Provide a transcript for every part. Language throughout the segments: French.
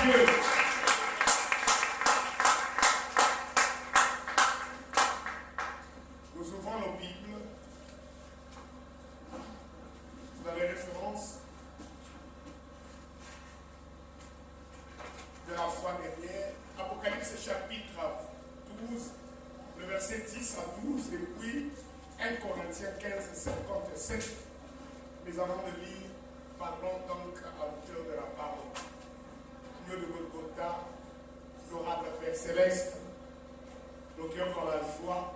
Dieu. Nous ouvrons nos Bibles dans les références de la fois dernière. Apocalypse chapitre 12, le verset 10 à 12, et puis 1 Corinthiens 15, 57. Mais avant de lire, parlons donc à l'auteur de la parole. Dieu de Golgotha, l'orable Père Céleste, nos cœurs dans la joie,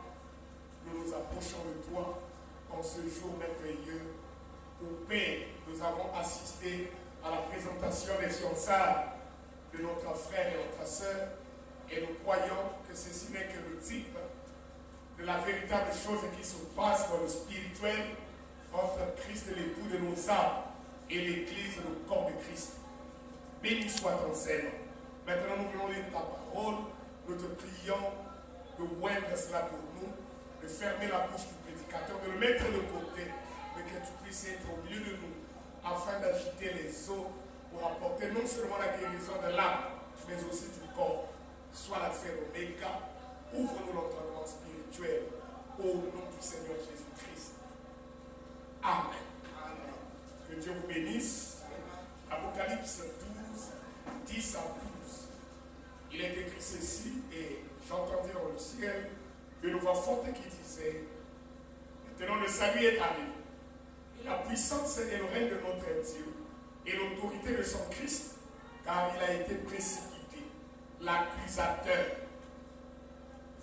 nous nous approchons de toi en ce jour merveilleux où, Père, nous avons assisté à la présentation des fiançailles de notre frère et notre sœur, et nous croyons que ceci n'est que le type de la véritable chose qui se passe dans le spirituel entre Christ, l'époux de nos âmes, et l'Église, le corps de Christ. Béni soit ton Seigneur. Maintenant, nous voulons lire ta parole. Nous te prions de oindre cela pour nous, de fermer la bouche du prédicateur, de le mettre de côté, mais que tu puisses être au milieu de nous, afin d'agiter les eaux pour apporter non seulement la guérison de l'âme, mais aussi du corps. Sois l'alpha et l'oméga. Ouvre-nous l'entendement spirituel au nom du Seigneur Jésus-Christ. Amen. Amen. Que Dieu vous bénisse. Apocalypse 12, 10 à 12. Il est écrit ceci, et j'entendis dans le ciel une voix forte qui disait: maintenant le salut est arrivé, et la puissance et le règne de notre Dieu, et l'autorité de son Christ, car il a été précipité, l'accusateur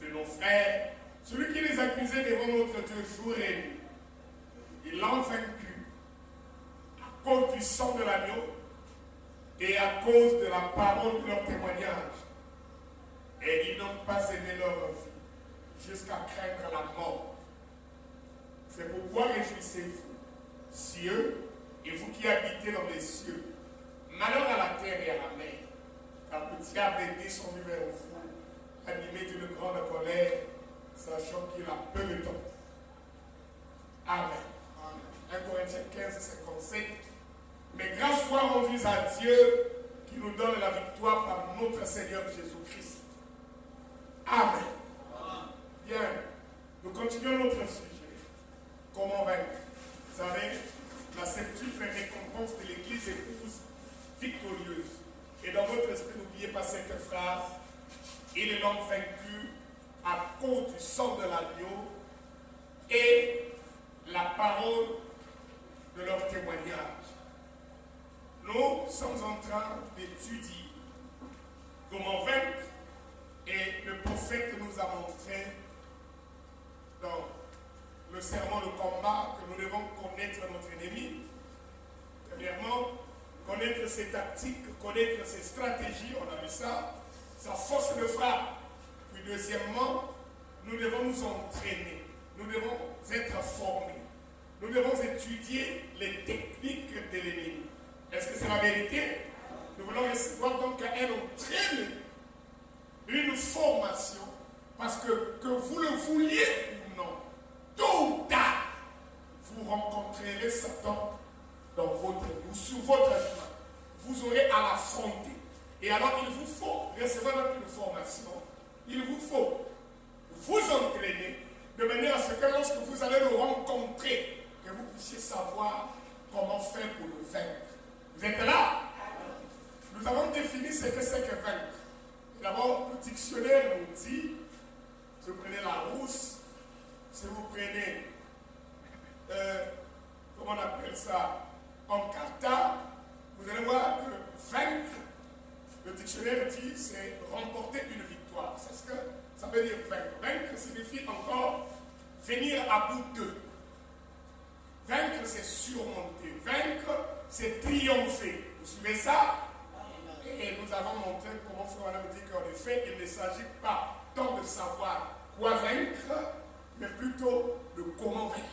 de nos frères, celui qui les accusait devant notre Dieu jour et nuit. Ils l'ont vaincu à cause du sang de l'agneau et à cause de la parole de leur témoignage. Et ils n'ont pas aimé leur vie jusqu'à craindre la mort. C'est pourquoi réjouissez-vous, cieux, et vous qui habitez dans les cieux. Malheur à la terre et à la mer, car le diable est descendu vers vous, animé d'une grande colère, sachant qu'il a peu de temps. Amen. 1 Corinthiens 15, 57. Mais grâce soit rendue à Dieu qui nous donne la victoire par notre Seigneur Jésus-Christ. Amen. Bien, nous continuons notre sujet. Comment vaincre? Vous savez, la septuple récompense de l'Église épouse victorieuse. Et dans votre esprit, n'oubliez pas cette phrase: ils l'ont vaincu à cause du sang de l'agneau et la parole de leur témoignage. Nous sommes en train d'étudier comment vaincre, et le prophète nous a montré dans le sermon de combat que nous devons connaître notre ennemi. Premièrement, connaître ses tactiques, connaître ses stratégies, on a vu ça, sa force de frappe. Puis deuxièmement, nous devons nous entraîner, nous devons être formés, nous devons étudier les techniques de l'ennemi. Est-ce que c'est la vérité? Nous voulons recevoir donc un entraînement, une formation, parce que vous le vouliez ou non, tôt ou tard, vous rencontrerez Satan dans votre ou sur votre chemin. Vous aurez à l'affronter. Et alors il vous faut recevoir donc une formation. Il vous faut vous entraîner de manière à ce que lorsque vous allez le rencontrer, que vous puissiez savoir comment faire pour le vaincre. Vous êtes là? Nous avons défini ce que c'est que vaincre. D'abord, le dictionnaire nous dit, si vous prenez la rousse, si vous prenez, comment on appelle ça, Encarta, vous allez voir que vaincre, le dictionnaire dit, c'est remporter une victoire. C'est ce que ça veut dire vaincre. Vaincre signifie encore venir à bout d'eux. Vaincre, c'est surmonter. Vaincre, c'est triompher. Vous suivez ça? Et nous avons montré comment Frère Madame dit qu'en effet, il ne s'agit pas tant de savoir quoi vaincre, mais plutôt de comment vaincre.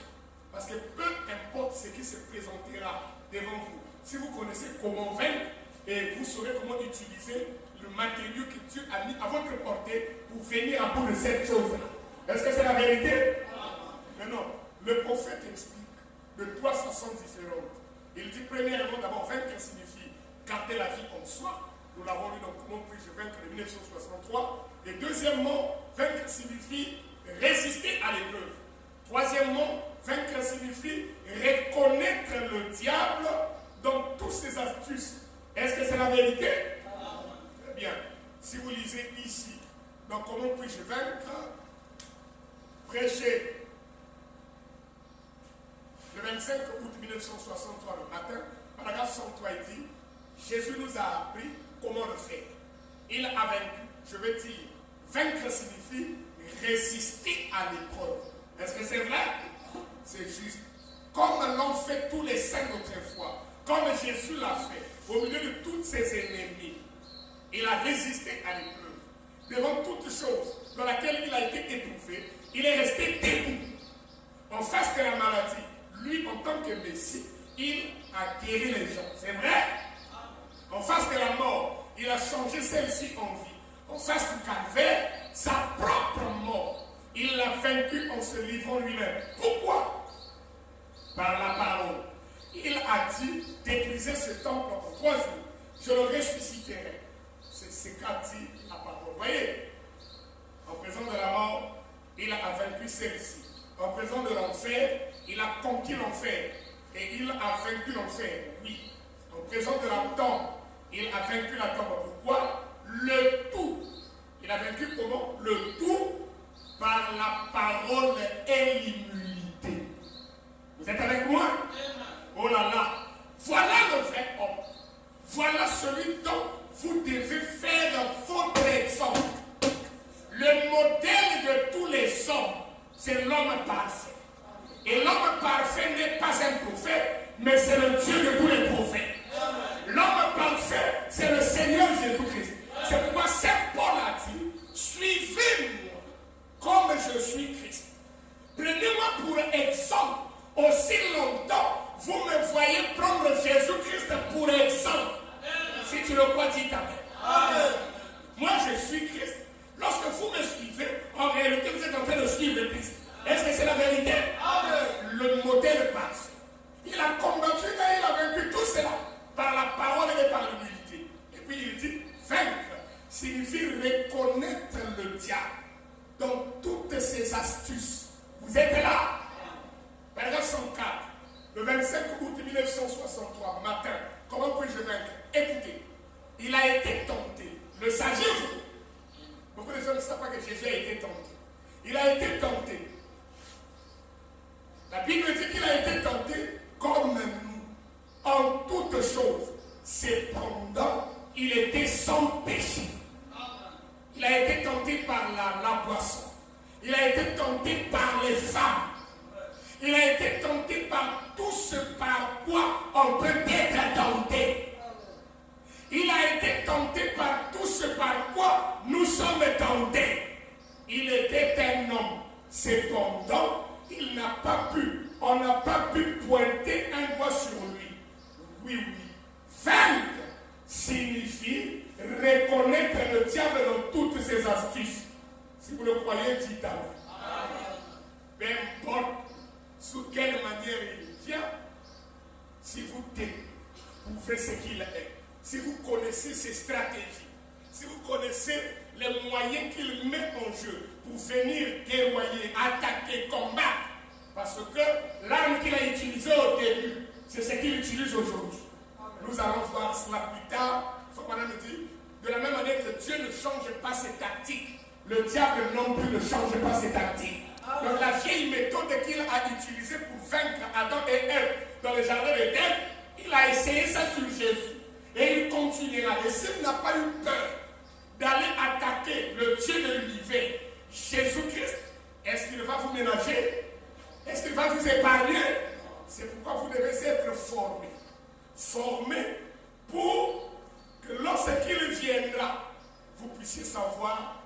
Parce que peu importe ce qui se présentera devant vous, si vous connaissez comment vaincre, et vous saurez comment utiliser le matériau que Dieu a mis à votre portée pour venir à bout de cette chose-là. Est-ce que c'est la vérité? Mais non, le prophète explique de trois façons différentes. Il dit premièrement, d'abord, vaincre signifie garder la vie en soi. Nous l'avons lu dans Comment puis-je vaincre de 1963. Et deuxièmement, vaincre signifie résister à l'épreuve. Troisièmement, vaincre signifie reconnaître le diable dans toutes ses astuces. Est-ce que c'est la vérité? Très bien. Si vous lisez ici, dans Comment puis-je vaincre, prêché le 25 août 1963 le matin, paragraphe 103, il dit, Jésus nous a appris comment le faire. Il a vaincu. Je veux dire, vaincre signifie résister à l'épreuve. Est-ce que c'est vrai? C'est juste. Comme l'ont fait tous les saints autrefois, comme Jésus l'a fait, au milieu de tous ses ennemis, il a résisté à l'épreuve. Devant toute chose dans laquelle il a été éprouvé, il est resté debout. En face de la maladie, lui, en tant que Messie, il a guéri les gens. C'est vrai? En face de la mort, il a changé celle-ci en vie. En face du calvaire, sa propre mort, il l'a vaincu en se livrant lui-même. Pourquoi? Par la parole. Il a dit, détruisez ce temple en 3 jours. Je le ressusciterai. C'est ce qu'a dit la parole. Vous voyez? En présence de la mort, il a vaincu celle-ci. En présence de l'enfer, il a conquis l'enfer. Et il a vaincu l'enfer. Oui. En présence de la tombe, il a vaincu la tombe. Pourquoi? Le tout. Il a vaincu comment? Le tout par la parole et l'humilité. Vous êtes avec moi? Oh là là. Voilà le vrai homme. Voilà celui dont vous devez faire votre exemple. Le modèle de tous les hommes, c'est l'homme parfait. Et l'homme parfait n'est pas un prophète, mais c'est le Dieu de tous les prophètes. L'homme parfait, c'est le Seigneur Jésus-Christ. C'est pourquoi Saint Paul a dit, suivez-moi comme je suis Christ. Prenez-moi pour exemple. Aussi longtemps, vous me voyez prendre Jésus-Christ pour exemple. Si tu le crois, dis Amen. Moi, je suis Christ. Lorsque vous me suivez, en réalité, vous êtes en train de suivre Christ. Est-ce que c'est la vérité? Le modèle parfait. Il a combattu et il a vaincu tout cela par la parole et par l'humilité. Et puis il dit, vaincre signifie reconnaître le diable dans toutes ses astuces. Vous êtes là? Paragraphe 104, le 25 août 1963, matin, comment puis-je vaincre? Écoutez, il a été tenté. Le saviez-vous? Beaucoup de gens ne savent pas que Jésus a été tenté. Il a été tenté. La Bible dit qu'il a été tenté comme nous, en toutes choses. Cependant, il était sans péché. Il a été tenté par la boisson. Il a été tenté par les femmes. Il a été tenté par tout ce par quoi on peut être tenté. Il a été tenté par tout ce par quoi nous sommes tentés. Il était un homme. Cependant, on n'a pas pu pointer un doigt sur lui. Oui. Vaincre signifie reconnaître le diable dans toutes ses astuces. Si vous le croyez, dites Amen. Peu importe sous quelle manière il vient, si vous découvrez ce qu'il est, si vous connaissez ses stratégies, si vous connaissez les moyens qu'il met en jeu pour venir guerroyer, attaquer, combattre, parce que l'arme qu'il a utilisée au début, c'est ce qu'il utilise aujourd'hui. Nous allons voir cela plus tard. Il faut que madame me dise, de la même manière que Dieu ne change pas ses tactiques, le diable non plus ne change pas ses tactiques. Donc la vieille méthode qu'il a utilisée pour vaincre Adam et Ève dans le jardin d'Éden, il a essayé ça sur Jésus. Et il continuera. Et s'il n'a pas eu peur d'aller attaquer le Dieu de l'univers, Jésus-Christ, est-ce qu'il va vous ménager? Est-ce qu'il va vous épargner? C'est pourquoi vous devez être formés. Formés pour que lorsqu'il viendra, vous puissiez savoir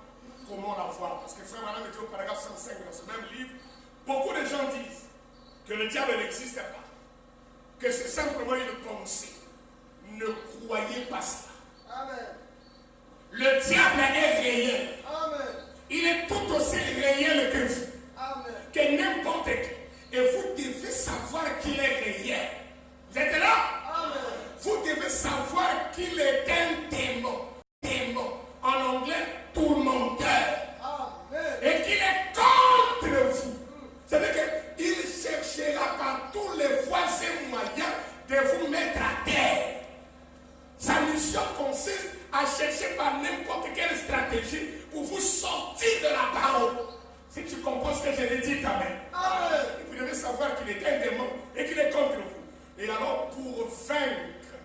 comment l'avoir. Parce que frère Madame était au paragraphe 105 dans ce même livre, beaucoup de gens disent que le diable n'existe pas, que c'est simplement une pensée. Ne croyez pas cela. Amen. Le diable est réel. Amen. Il est tout aussi réel que vous. Amen. Que n'importe qui. Et vous devez savoir qu'il est réel. Vous êtes là? Amen. Vous devez savoir qu'il est un démon. l'addition consiste à chercher par n'importe quelle stratégie pour vous sortir de la parole. Si tu comprends ce que je l'ai dit, amen. Amen. Et vous devez savoir qu'il est un démon et qu'il est contre vous. Et alors, pour vaincre,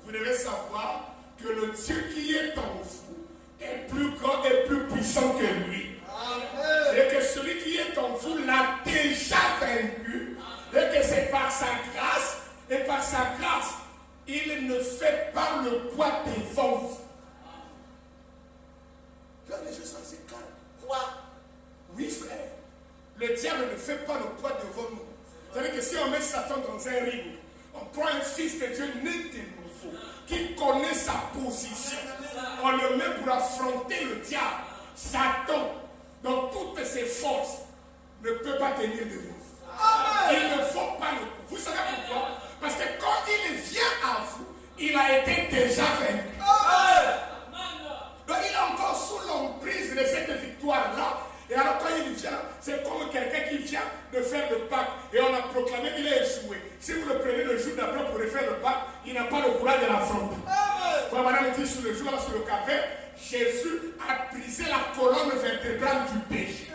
vous devez savoir que le Dieu qui est en vous est plus grand et plus puissant que lui. Amen. Et que celui qui est en vous l'a déjà vaincu. Et que c'est par sa grâce, et par sa grâce, il ne fait pas le poids des forces. Les choses sont assez claires. Quoi? Oui, frère. Le diable ne fait pas le poids devant nous. Vous savez que si on met Satan dans un ring, on prend un fils de Dieu né de nouveau, qui connaît sa position, on le met pour affronter le diable. Satan, dans toutes ses forces, ne peut pas tenir devant vous. Il ne faut pas le coup. Vous savez pourquoi? Parce que quand il vient à vous, il a été déjà vaincu. Donc il est encore sous l'emprise de cette victoire-là. Et alors quand il vient, c'est comme quelqu'un qui vient de faire le pacte. Et on a proclamé qu'il a échoué. Si vous le prenez le jour d'après pour refaire le pacte, il n'a pas le courage de l'affronter. Frère Madame dit sur le jour là, sur le café, Jésus a brisé la colonne vertébrale du péché.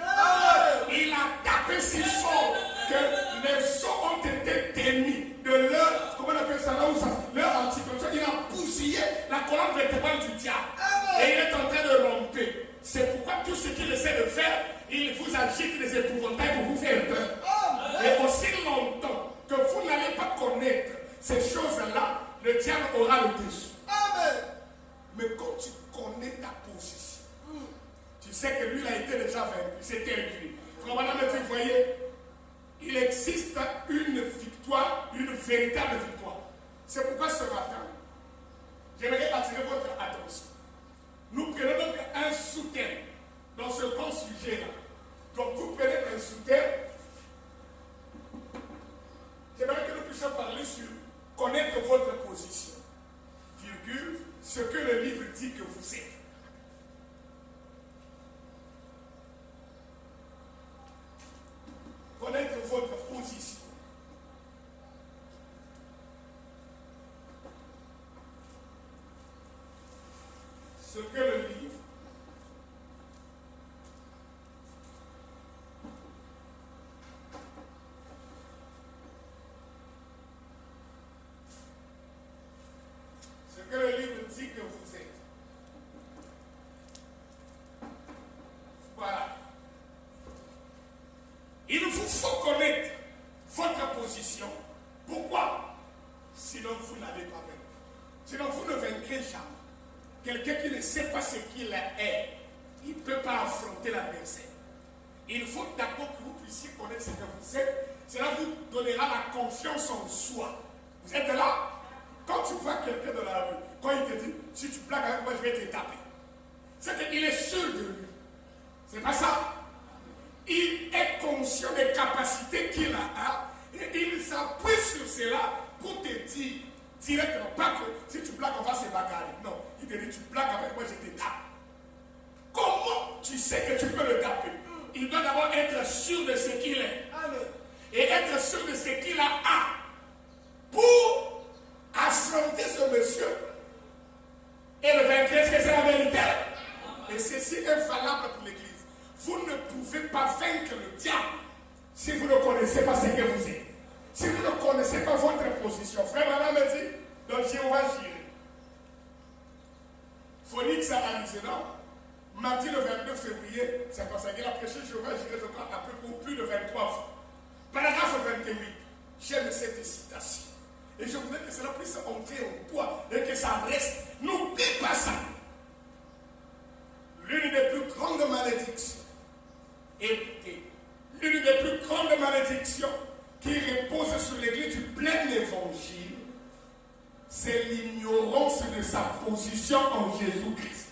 Il a tapé si fort que les os ont été démis de leur, comment on appelle ça là où ça, leur anticonception. Il a bousillé la colonne vertébrale du diable. Et il est en train de romper. C'est pourquoi tout ce qu'il essaie de faire, il vous agite des épouvantails pour vous faire peur. Et aussi longtemps que vous n'allez pas connaître ces choses-là, le diable aura le dessus. Mais quand tu connais ta position, tu sais que lui, il a été déjà vaincu, c'est terminé. Frère Madame, vous voyez, il existe une victoire, une véritable victoire. C'est pourquoi ce matin, j'aimerais attirer votre attention. Nous prenons donc un sous-thème dans ce grand sujet-là. Donc vous prenez un sous-thème. J'aimerais que nous puissions parler sur connaître votre position, virgule, ce que le livre dit que vous êtes. Connaître votre position. Ce que le livre dit que vous êtes. Voilà. Il vous faut connaître votre position. Pourquoi? Sinon vous n'allez pas vaincre. Sinon vous ne vaincrez jamais. Quelqu'un qui ne sait pas ce qu'il est, il ne peut pas affronter l'adversaire. Il faut d'abord que vous puissiez connaître ce que vous êtes. Cela vous donnera la confiance en soi. Vous êtes là? Quand tu vois quelqu'un dans la rue, quand il te dit, si tu plaques avec moi, je vais te taper. C'est qu'il est sûr de lui. C'est pas ça? Il est conscient des capacités qu'il a et il s'appuie sur cela pour te dire directement, pas que si tu plaques, on va se bagarrer. Non, il te dit, tu plaques avec moi, je te tape. Comment tu sais que tu peux le taper? Il doit d'abord être sûr de ce qu'il est. Et être sûr de ce qu'il a pour affronter ce monsieur et le vaincre. Est-ce que c'est la vérité? Et ceci est valable pour l'Église. Vous ne pouvez pas vaincre le diable si vous ne connaissez pas ce que vous êtes. Si vous ne connaissez pas votre position. Frère Madame me dit, donc Jéhovah Jireh. Phoenix a analysé, non? Mardi le 22 février, c'est pour ça qu'il a prêché Jéhovah Jireh, je crois, à peu près plus de 23 fois. Paragraphe 28. J'aime cette citation. Et je voudrais que cela puisse entrer en toi et que ça reste. N'oublie pas ça. L'une des plus grandes malédictions, écoutez, l'une des plus grandes malédictions qui repose sur l'Église du plein évangile, c'est l'ignorance de sa position en Jésus-Christ.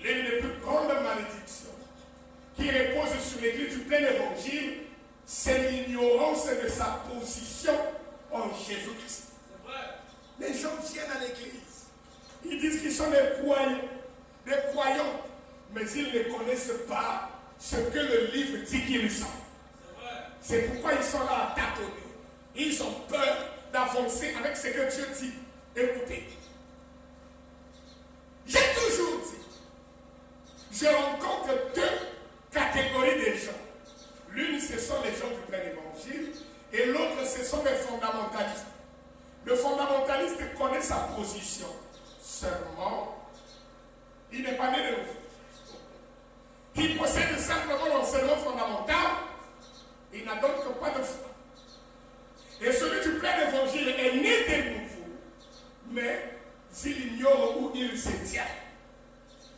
L'une des plus grandes malédictions qui repose sur l'Église du plein évangile, c'est l'ignorance de sa position en Jésus-Christ. Les gens viennent à l'Église. Ils disent qu'ils sont des croyants, mais ils ne connaissent pas ce que le livre dit qu'ils sont. C'est pourquoi ils sont là à tâtonner. Ils ont peur d'avancer avec ce que Dieu dit. Écoutez, j'ai toujours dit, je rencontre deux catégories de gens. L'une, ce sont les gens du plein évangile, et l'autre, ce sont les fondamentalistes. Le fondamentaliste connaît sa position. Seulement, il n'est pas né de nouveau. Il possède simplement l'enseignement fondamental, il n'a donc pas de foi. Et celui du plein évangile est né de nouveau, mais il ignore où il se tient.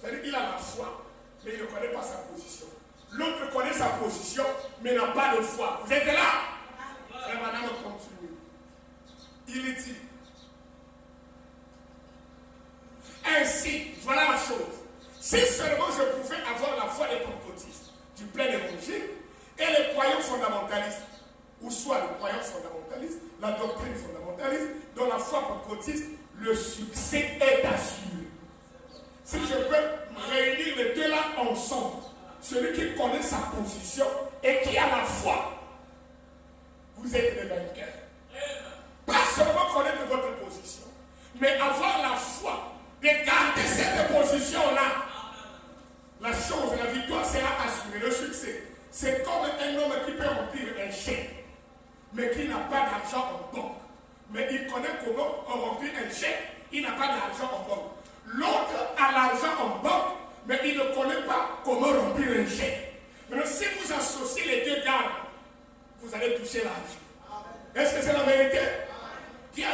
C'est-à-dire qu'il a la foi, mais il ne connaît pas sa position. L'autre connaît sa position, mais n'a pas de foi. Vous êtes là? Frère, madame, on continue. Il dit, ainsi, voilà la chose. Si seulement je pouvais avoir la foi des pentecôtistes, du plein évangile, et les croyants fondamentalistes, ou soit le croyant fondamentaliste, la doctrine fondamentaliste, dans la foi pentecôtiste, le succès est assuré. Si je peux réunir les deux là ensemble, celui qui connaît sa position et qui a la foi, vous êtes les vainqueurs. Pas seulement connaître votre position, mais avoir la foi de garder cette position-là. La chose, la victoire sera assurée, le succès. C'est comme un homme qui peut remplir un chèque, mais qui n'a pas d'argent en banque. Mais il connaît comment on remplit un chèque, il n'a pas d'argent en banque. L'autre a l'argent en banque, mais il ne connaît pas comment remplir un chèque. Maintenant, si vous associez les deux gardes, vous allez toucher l'argent. Est-ce que c'est la vérité? Bien.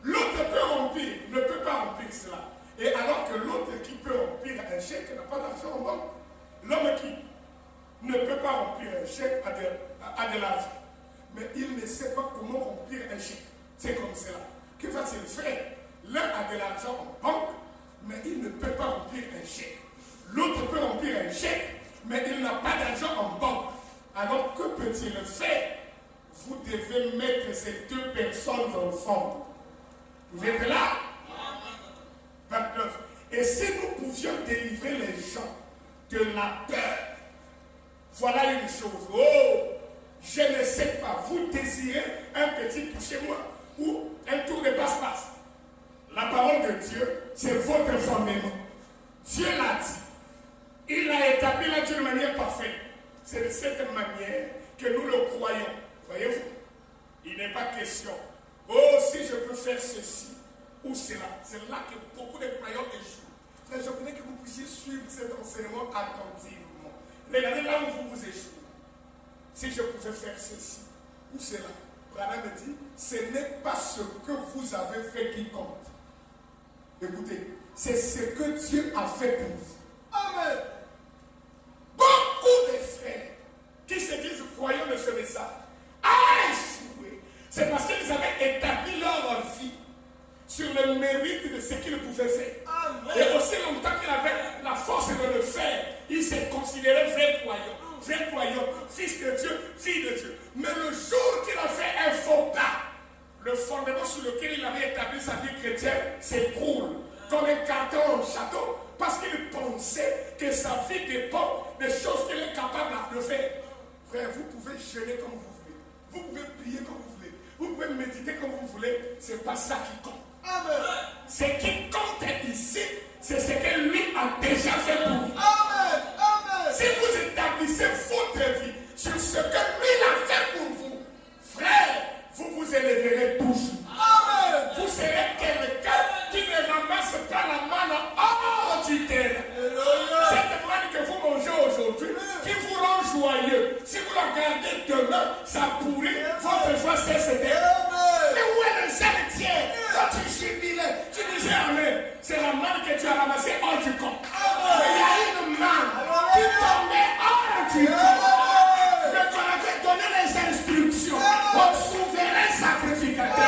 L'autre peut remplir, ne peut pas remplir cela. Et alors que l'autre qui peut remplir un chèque n'a pas d'argent en banque. L'homme qui ne peut pas remplir un chèque a de l'argent. Mais il ne sait pas comment remplir un chèque. C'est comme cela. Que va-t-il faire? L'un a de l'argent en banque, mais il ne peut pas remplir un chèque. L'autre peut remplir un chèque, mais il n'a pas d'argent en banque. Alors que peut-il faire? Vous devez mettre ces deux personnes ensemble. Vous êtes là? 29. Et si nous pouvions délivrer les gens de la peur, voilà une chose. Oh, je ne sais pas, vous désirez un petit tour chez moi ou un tour de passe-passe. La parole de Dieu, c'est votre fondement. Dieu l'a dit. Il l'a établi là d'une manière parfaite. C'est de cette manière que nous le croyons. Voyez-vous? Il n'est pas question. Oh, si je peux faire ceci ou cela. C'est là que beaucoup de croyants échouent. Frère, je voudrais que vous puissiez suivre cet enseignement attentivement. Regardez là où vous vous échouez. Si je pouvais faire ceci ou cela. Branham me dit, ce n'est pas ce que vous avez fait qui compte. Écoutez, c'est ce que Dieu a fait pour vous. Amen. Beaucoup de frères qui se disent croyants de ce message a échoué. C'est parce qu'ils avaient établi leur vie sur le mérite de ce qu'ils pouvaient faire. Amen. Et aussi longtemps qu'il avait la force de le faire, il s'est considéré vrai croyant, fils de Dieu, fille de Dieu. Mais le jour qu'il a fait un faux pas, le fondement sur lequel il avait établi sa vie chrétienne s'écroule comme un carton en château parce qu'il pensait que sa vie dépend des choses qu'il est capable de faire. Frère, vous pouvez jeûner comme vous voulez, vous pouvez prier comme vous voulez, vous pouvez méditer comme vous voulez, c'est pas ça qui compte. Amen. Ce qui compte ici, c'est ce que lui a déjà fait pour vous. Amen. Amen. Si vous établissez votre vie sur ce que lui a fait pour vous, frère, vous vous élèverez toujours. Amen. Vous serez quelqu'un qui ne ramasse pas la manne hors du terrain. Cette manne que vous mangez aujourd'hui, qui vous rend joyeux, si vous la gardez demain, ça pourrit, votre joie cesse d'être. Mais où est le chaletier? Quand tu jubilais, tu disais Amen. C'est la manne que tu as ramassée hors du camp. Mais il y a une manne qui tombait hors du camp. Mais qu'on avait donné les instructions au souverain sacrificateur.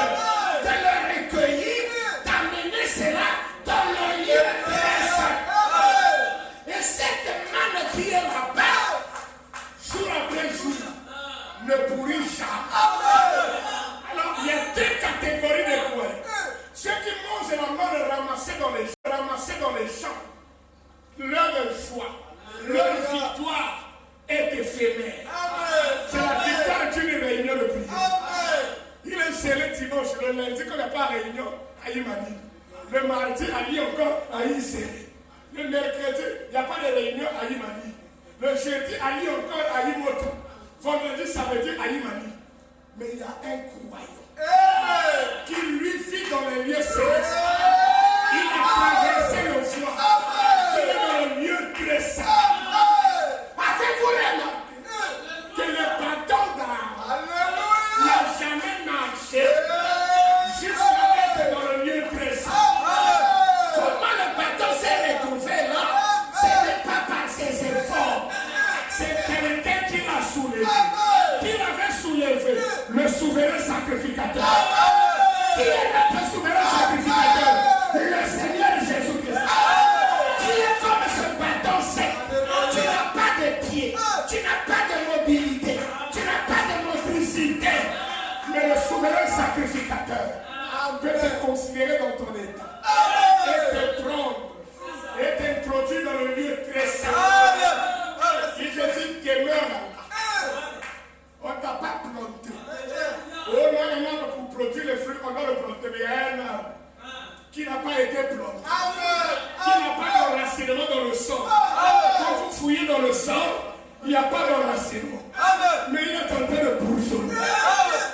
pas réunion à Imani. Le mardi, à Yi encore à Iséré. Le mercredi, il n'y a pas de réunion à Imani. Le jeudi, à Yi encore à Imoto. Vendredi, samedi, à Imani. Mais il y a un croyant qui lui vit dans les lieux célestes. Il a traversé le voie. Il est dans le lieu très saint. Avez-vous remarqué que le bâton d'âme n'a jamais marché jusqu'à être dans le lieu très saint? Comment le bâton s'est retrouvé là? Ce n'est pas par ses efforts. C'est quelqu'un qui l'a soulevé. Qui l'avait soulevé? Le souverain sacrificateur. Qui est notre souverain sacrificateur? Le Seigneur Jésus-Christ. Qui est comme ce bâton sec. Tu n'as pas de pied. Tu n'as pas de mobilité. Tu n'as pas de motricité. Mais le souverain sacrificateur peut te considérer dans ton état. Et te prendre. Et t'introduire dans le lieu très saint. Il te dit demeure là. On ne t'a pas planté. Oh non, un arbre pour produire les fruits, on doit le planter. Mais il y a un arbre qui n'a pas été planté. Qui n'a pas d'enracinement dans le sol. Quand vous fouillez dans le sol, il n'y a pas d'enracinement. Mais il est en train de bourgeonner.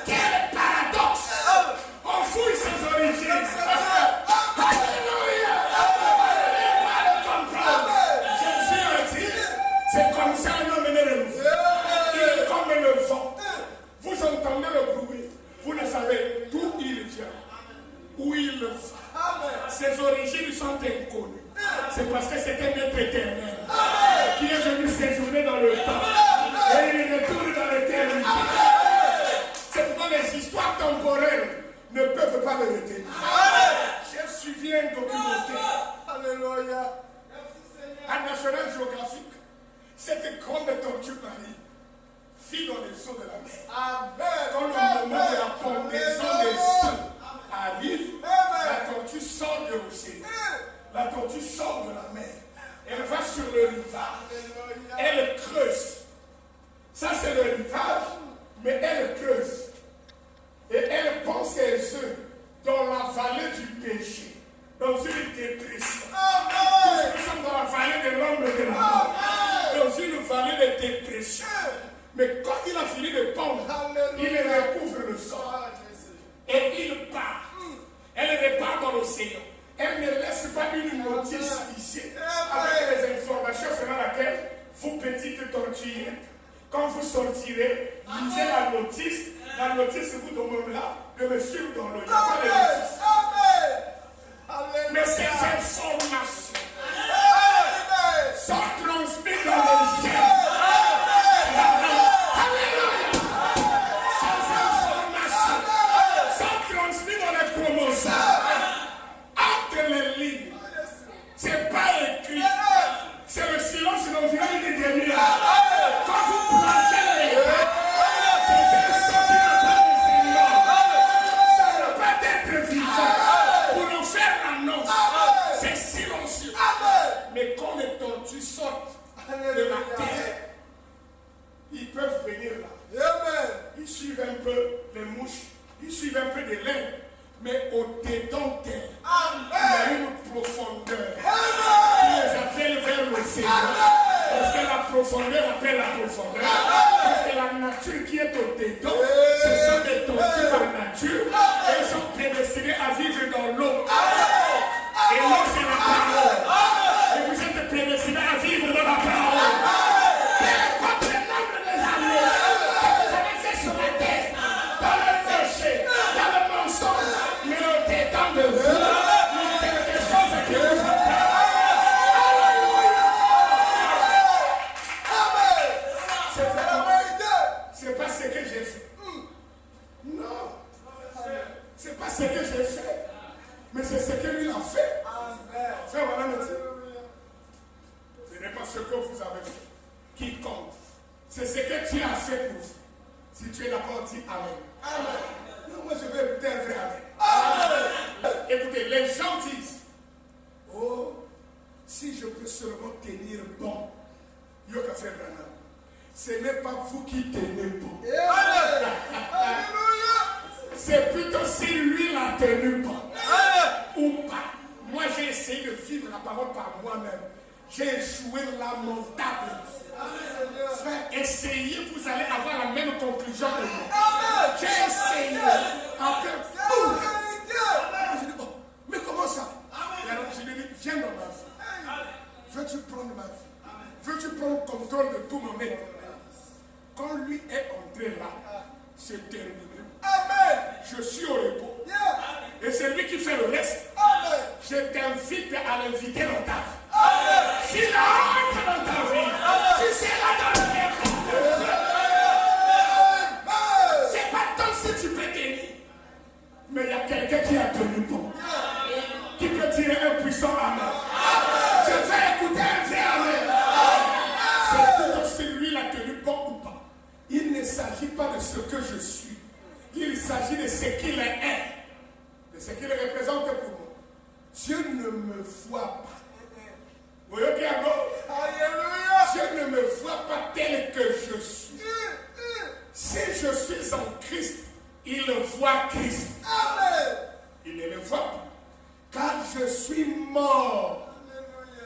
Quel paradoxe! On fouille ses origines. Alléluia! Il va le comprendre. Jésus a dit, c'est comme ça un homme est le nouveau. Il est comme le vent. Vous entendez le bruit. Vous ne savez d'où il vient. Où il va. Ses origines sont inconnues. C'est parce que c'est un être éternel qui est venu séjourner dans le temps. Et il retourne dans l'éternité. C'est pourquoi les histoires temporelles ne peuvent pas le retenir. J'ai suivi un documentaire. Alléluia. À National Geographic, cette grande tortue marine vit dans les eaux de la mer. Quand le moment de la pendaison des seins arrive, la tortue sort de l'océan. La tortue sort de la mer. Elle va sur le rivage. Elle creuse. Ça, c'est le rivage, mais elle creuse. Et elle pond ses œufs dans la vallée du péché, dans une dépression. Nous sommes dans la vallée de l'ombre de la mort, dans une vallée de dépression. Mais quand il a fini de pondre, il recouvre le sol. Et il part. Elle repart dans l'océan. Elle ne laisse pas une notice ici, avec les informations selon laquelle vous, petites tortues, quand vous sortirez, lisez la notice. La notice vous demandera de me suivre dans l'eau. Il n'y a pas de notice. Mais ces informations sont transmises dans les gènes. Alléluia. Ces informations sont transmises dans les chromosomes. Entre les lignes. Ce n'est pas écrit. C'est le silence d'environ une demi-heure. Quand vous plongez les mains, c'est un son qui n'a pas de Seigneur. Ça ne peut pas être vivant. Pour nous faire l'annonce, c'est silencieux. Mais quand les tortues sortent de la terre, ils peuvent venir là. Ils suivent un peu les mouches, ils suivent un peu de laine. Mais au-dedans d'elle, il y a une profondeur qui les appelle vers l'océan. Parce que la profondeur appelle la profondeur. Parce que la nature qui est au-dedans, ce sont des tortues par nature. Elles sont prédestinées à vivre dans l'eau. Et l'eau, c'est la parole. Et vous êtes prédestinés à vivre dans la parole. Quel est votre nombre des années que vous avez fait sur la terre, dans le péché, dans le mensonge, mais au-dedans de vous, il y a quelque chose qui vous appelle. C'est pas ce que j'ai fait. Non. C'est pas ce que j'ai fait. Mais c'est ce que lui a fait. Frère, voilà notre Dieu. Ce n'est pas ce que vous avez fait qui compte. C'est ce que tu as fait pour vous. Si tu es d'accord, dis Amen. Amen. Non, moi je vais écouter un vrai Amen. Amen. Écoutez, les gens disent, oh, si je peux seulement tenir bon, yo qu'a fait Branham. Ce n'est pas vous qui tenez bon. C'est plutôt si lui l'a tenu bon. Ou pas. Moi, j'ai essayé de vivre la parole par moi-même. J'ai échoué lamentablement. Frère, essayez, vous allez avoir la même conclusion que moi. J'ai essayé. Après, boum. Je dis, oh, mais comment ça? Et alors, je lui dis, viens dans ma vie. Veux-tu prendre ma vie? Veux-tu prendre le contrôle de tout mon être? Quand lui est entré là, c'est terminé. Amen. Je suis au repos. Et c'est lui qui fait le reste. Amen. Je t'invite à l'inviter dans ta vie. S'il entre dans ta vie, tu seras dans le repos de Dieu. C'est pas tant si tu peux tenir. Mais il y a quelqu'un qui a tenu bon. Qui peut tirer un puissant amen. Je vais écouter un vrai amen. C'est plutôt si lui l'a tenu bon ou pas. Il ne s'agit pas de ce que je suis. Il s'agit de ce qu'il est. De ce qu'il représente pour moi. Dieu ne me voit pas. Vous voyez bien, Dieu ne me voit pas tel que je suis. Si je suis en Christ, il voit Christ. Il ne le voit pas. Car je suis mort.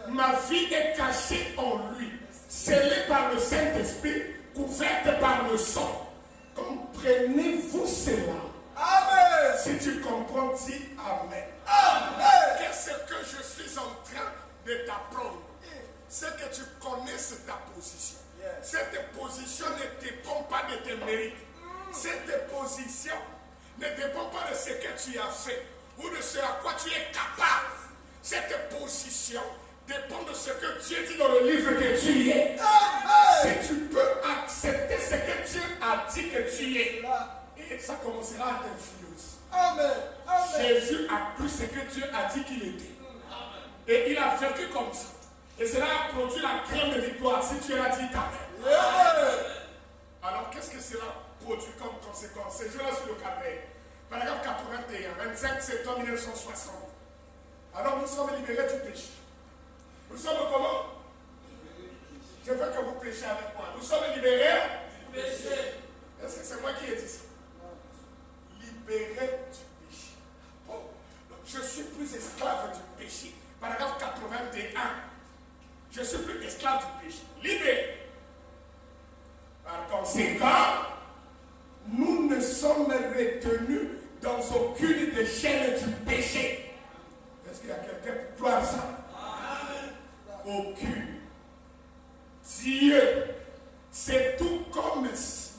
Ma vie est cachée en lui. Scellée par le Saint-Esprit, couverte par le sang. Comprenez-vous cela? Amen. Si tu comprends, dis Amen. Amen. Qu'est-ce que je suis en train de t'apprendre? C'est que tu connaisses ta position. Cette position ne dépend pas de tes mérites. Cette position ne dépend pas de ce que tu as fait ou de ce à quoi tu es capable. Cette position dépend de ce que Dieu dit dans le livre que tu es. Si tu peux accepter ce que Dieu a dit que tu es, et ça commencera à t'influencer. Jésus a cru ce que Dieu a dit qu'il était. Et il a vécu comme ça. Et cela a produit la grande victoire. Si tu es là, dis Amen. Alors qu'est-ce que cela produit comme conséquence? C'est jour-là sur le Calvaire. Paragraphe 81, 25 septembre 1960. Alors nous sommes libérés du péché. Nous sommes comment? Je veux que vous prêchiez avec moi. Nous sommes libérés du péché. Est-ce que c'est moi qui ai dit ça? Libérés du péché. Bon, donc je suis plus esclave du péché. Paragraphe 81. Je suis plus esclave du péché. Libéré. Par conséquent, nous ne sommes retenus dans aucune des chaînes du péché. Est-ce qu'il y a quelqu'un pour croire ça? Aucune. Dieu, c'est tout comme si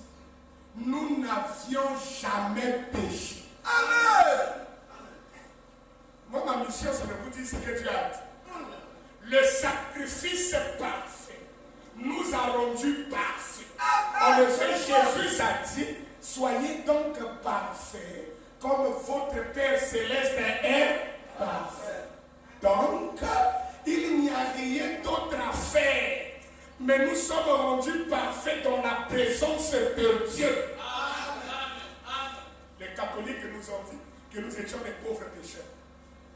nous n'avions jamais péché. Amen. Moi, ma mission, c'est de vous dire ce que Dieu a dit. Le sacrifice parfait nous a rendus parfaits. En effet, Jésus a dit, soyez donc parfaits comme votre Père Céleste est parfait. Donc, il n'y a rien d'autre à faire. Mais nous sommes rendus parfaits dans la présence de Dieu. Les catholiques nous ont dit que nous étions des pauvres pécheurs.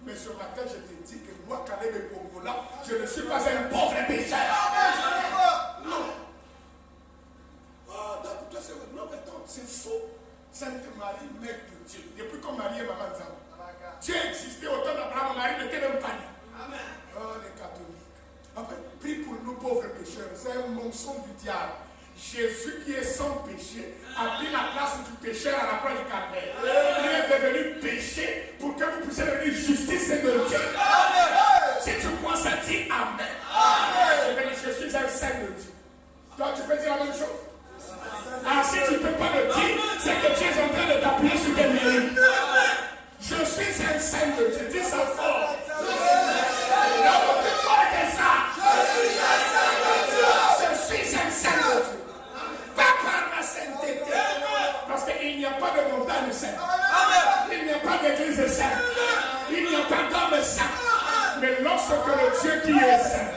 Mais ce matin, je te dis que moi, Caleb et Pongola, je ne suis pas un pauvre pécheur. Non. Oh, non, mais attends, c'est faux. Sainte Marie, mère de Dieu. Depuis qu'on Marie et Maman Zam, Dieu existait autant d'Abraham, Marie n'était même pas née. Amen. Oh, les catholiques. Enfin, prie pour nous pauvres pécheurs. C'est un mensonge du diable. Jésus qui est sans péché a pris la place du pécheur à la croix du Calvaire. Il est devenu péché pour que vous puissiez devenir justice de Dieu. Amen. Si tu crois ça, dis Amen. Amen. Je suis un saint de Dieu. Toi, tu peux dire la même chose? Ah, si tu ne peux pas le dire, c'est que tu es en train de t'appuyer sur tes mérites. Je suis un saint de Dieu. Dis ça fort. Non, plus fort que ça. Je suis un saint de Dieu. Je suis un saint de Dieu. Pas par ma sainteté. Parce qu'il n'y a pas de montagne sainte. Il n'y a pas d'église sainte. Il n'y a pas d'homme saint. Mais lorsque le Dieu qui est saint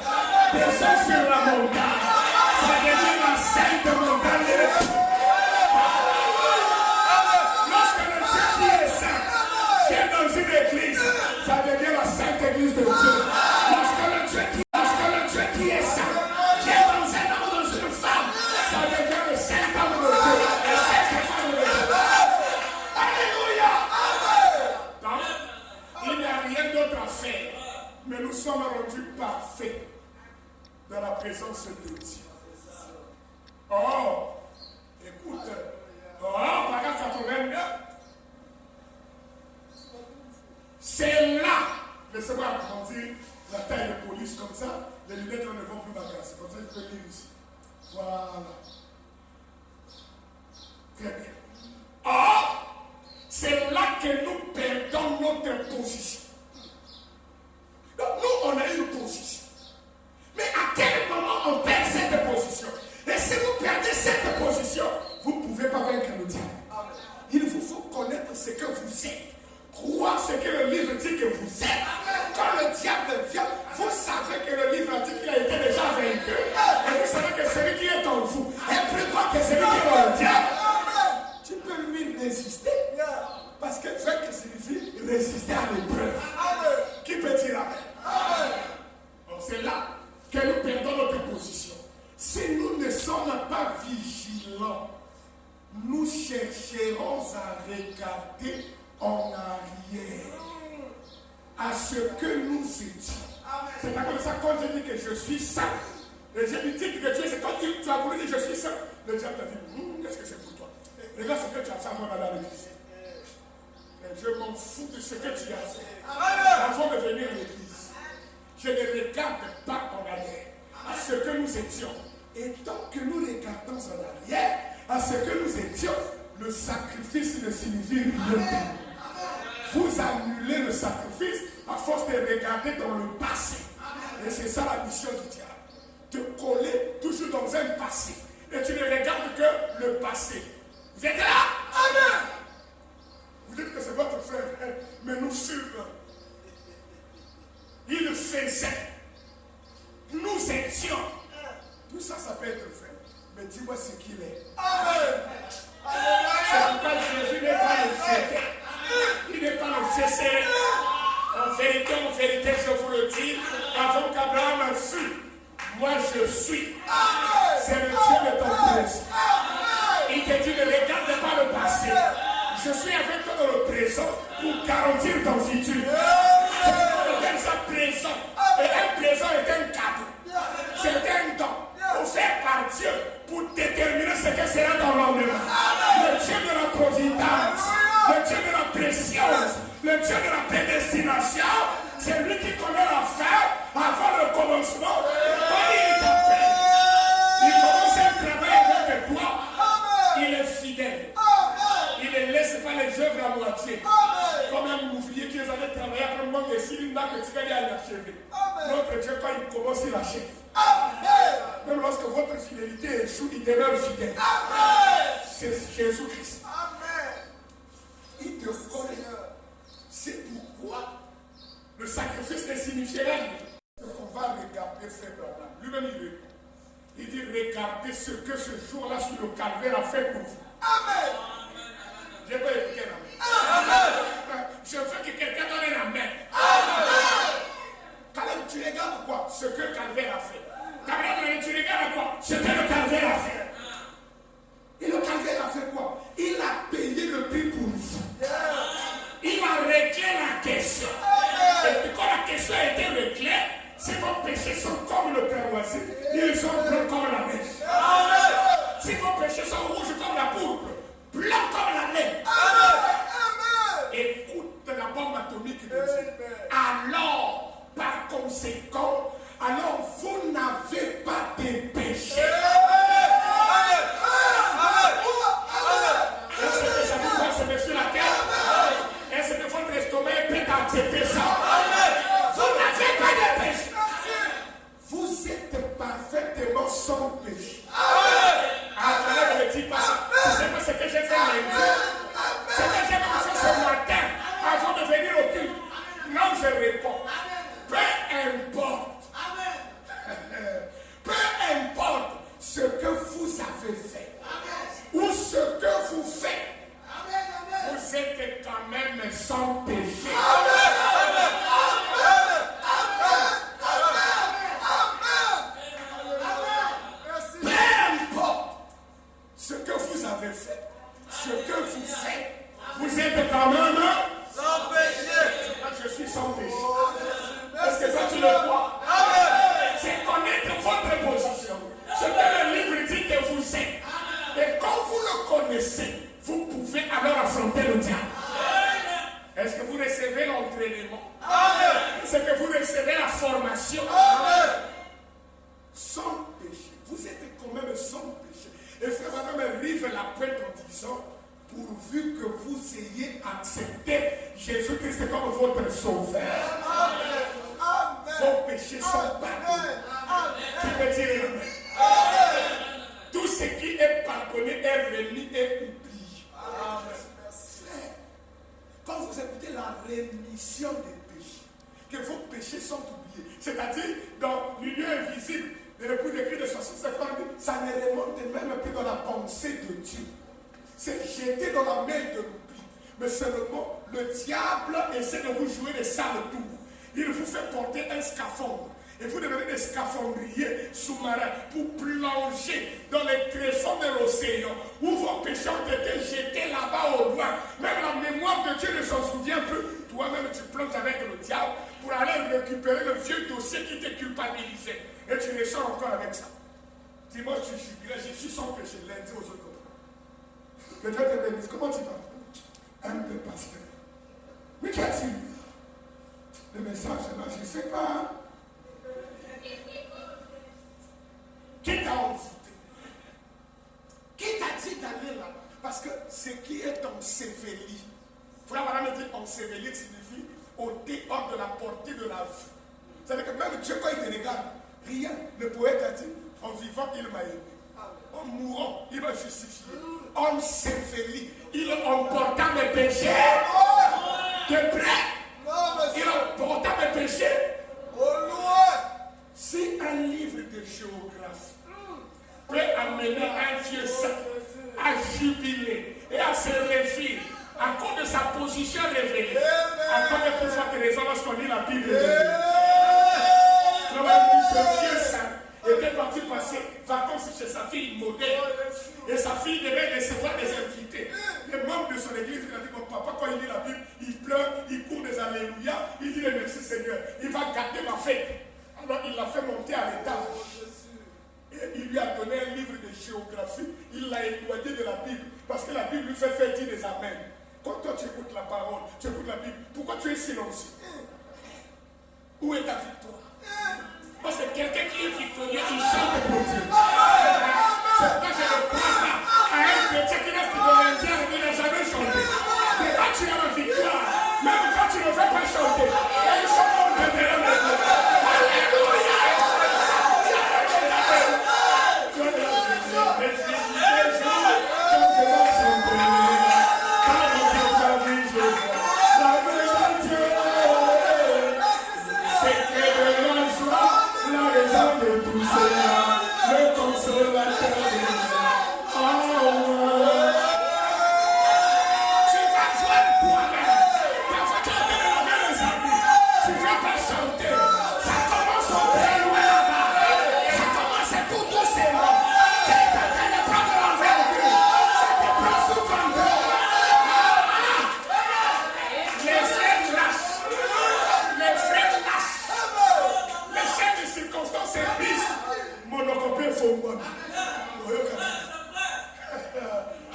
descend sur la montagne, ça devient la sainte montagne. Lorsque le Dieu qui est saint vient dans une église, ça devient la sainte église de Dieu. Lorsque le Dieu qui est saint vient dans un homme ou dans une femme, ça devient le saint homme de Dieu. Et sainte femme de Dieu. Alléluia. Donc, faire, mais nous sommes rendus parfaits dans la présence de Dieu. Oh, écoute, paragraphe 89, c'est là, laissez-moi agrandir la taille de police comme ça, les lunettes ne vont plus m'agacer, comme ça je peux lire ici. Voilà. Très bien. Or, c'est là que nous perdons notre position. Donc nous, on a une position. Mais à quel moment on perd cette position? Et si vous perdez cette position, vous ne pouvez pas vaincre le diable. Il vous faut connaître ce que vous êtes. Croire ce que le livre dit que vous êtes. Quand le diable vient, vous savez que le livre dit qu'il a été déjà vaincu. Et vous savez que celui qui est en vous est plus grand que celui qui est dans le diable. Tu peux lui résister. Parce que vaincre signifie résister à l'épreuve. Qui peut dire amen? Donc c'est là que nous perdons notre position. Si nous ne sommes pas vigilants, nous chercherons à regarder en arrière à ce que nous étions. C'est comme ça quand je dis que je suis saint. Et je lui dis que Dieu, c'est quand tu as voulu dire je suis saint. Le diable t'a dit, qu'est-ce que c'est pour toi? Regarde ce que tu as fait avant d'aller à l'église. Je m'en fous de ce que tu as fait avant de venir à l'église. Je ne regarde pas en arrière à ce que nous étions. Et tant que nous regardons en arrière à ce que nous étions, le sacrifice ne signifie rien. Vous annulez le sacrifice à force de regarder dans le passé. Et c'est ça la mission du diable. Te coller toujours dans un passé. Et tu ne regardes que le passé. Vous êtes là? Amen. Vous dites que c'est votre frère, mais nous fûmes. Il faisait. Nous étions. Tout ça, ça peut être fait. Mais dis-moi ce qu'il est. Amen. C'est pourquoi Jésus n'est pas le fait. Il n'est pas le fait. En vérité, je vous le dis, avant qu'Abraham fût, moi je suis. C'est le Dieu de ton présent. Il te dit ne regarde pas le passé. Je suis avec toi dans le présent pour garantir ton futur. C'est ça présent. Et un présent est un cadeau. C'est un don offert par Dieu pour déterminer ce que sera ton lendemain. Le Dieu de la providence, le Dieu de la préciose, le Dieu de la prédestination, c'est lui qui connaît la fin avant le commencement. Quand il t'appelle, il commence un travail avec toi. Il est fidèle. Il ne laisse pas les œuvres à moitié. Comme un ouvrier qui est allé travailler après le manque de cylindres que tu vas aller l'achever. Notre Dieu, quand il commence, il achève. Même lorsque votre fidélité échoue, il demeure fidèle. C'est Jésus-Christ. Il te connaît. C'est pourquoi le sacrifice ne signifie rien. On va regarder Frère Branham. Lui-même, il répond. Il dit, regardez ce que ce jour-là sur le calvaire a fait pour vous. Amen. Je peux écouter un amen. Amen. Je veux que quelqu'un donne un amen. Amen. Caleb, tu regardes quoi? Ce que le calvaire a fait. Caleb, tu regardes quoi? Ce que le calvaire a fait. Et le calvaire a fait quoi? Il a payé le prix pour vous. Il a réglé la question. Et quand la question a été réglée, si vos péchés sont comme le cramoisi, ils sont blancs comme la neige. Si vos péchés sont rouges comme la pourpre, blancs comme la neige. Écoute la bombe atomique de Dieu. Alors, par conséquent, alors vous n'avez pas de péché. Est-ce que ça vous passe sur la terre? Est-ce que votre estomac est prêt à accepter ça? Vous n'avez pas de péché. Vous êtes parfaitement sans péché. Attendez, ne me dis pas ça. Tu sais pas ce que j'ai fait lundi. Ce que j'ai fait ce matin avant de venir au culte. Non, je réponds. Peu importe. Peu importe ce que vous avez fait. Ou ce que vous faites. Vous êtes quand même sans péché. Peu importe ce que vous avez fait, ce que vous faites, vous êtes quand même sans péché. Je suis sans péché. C'est que vous recevez la formation. Sans péché. Vous êtes quand même sans péché. Et frère Madame arrive la pointe en disant, pourvu que vous ayez accepté Jésus-Christ comme votre sauveur. Vos péchés sont pardonnés. Qui veut dire amen. Tout ce qui est pardonné est remis et oublié. Quand vous écoutez la rémission des péchés, que vos péchés sont oubliés, c'est-à-dire dans l'union invisible, le coup d'écrit de 67 ça ne remonte même plus dans la pensée de Dieu. C'est jeté dans la main de l'oubli. Mais seulement, le diable essaie de vous jouer des sales tours. Il vous fait porter un scaphandre. Et vous devenez des scaphandriers sous-marins pour plonger dans les tréfonds de l'océan où vos péchés ont été jetés là-bas au loin. Même la mémoire de Dieu ne s'en souvient plus. Toi-même, tu plonges avec le diable pour aller récupérer le vieux dossier qui t'est culpabilisé. Et tu ressors encore avec ça. Dimanche, tu jubiles, je suis sans péché. Lundi aux autres. Que Dieu te bénisse. Comment tu parles? Un peu pasteur. Mais qu'as-tu? Le message là, je ne sais pas. Qui t'a envoûté? Qui t'a dit d'aller là? Parce que ce qui est enseveli, frère Madame dit enseveli signifie ôter hors de la portée de la vue. C'est-à-dire que même Dieu, quand il te regarde, rien. Le poète a dit, en vivant, il m'a aimé. En mourant, il m'a justifié. Enseveli, il emporta mes péchés de près. Il emporta mes péchés au loin. Si un livre de géographie peut amener un vieux saint à jubiler et à se réjouir à cause de sa position révélée, à cause de plus forte raison lorsqu'on lit la Bible. Ce vieux saint était parti passer vacances chez sa fille modèle. Et sa fille devait recevoir des invités. Les membres de son église, il a dit, mon papa, quand il lit la Bible, il pleure, il court des alléluia, il dit merci Seigneur, il va gâter ma fête. Alors il l'a fait monter à l'étage. Et il lui a donné un livre de géographie, il l'a éloigné de la Bible, parce que la Bible lui fait faire dire des amens. Quand toi tu écoutes la parole, tu écoutes la Bible, pourquoi tu es silencieux? Où est ta victoire? Parce que quelqu'un qui est victorieux, il chante pour Dieu. C'est pourquoi je ne crois pas à un chrétien qui reste dans l'Indien et qui n'a jamais chanté. Mais quand tu as la victoire, même quand tu ne veux pas chanter, ils sont morts de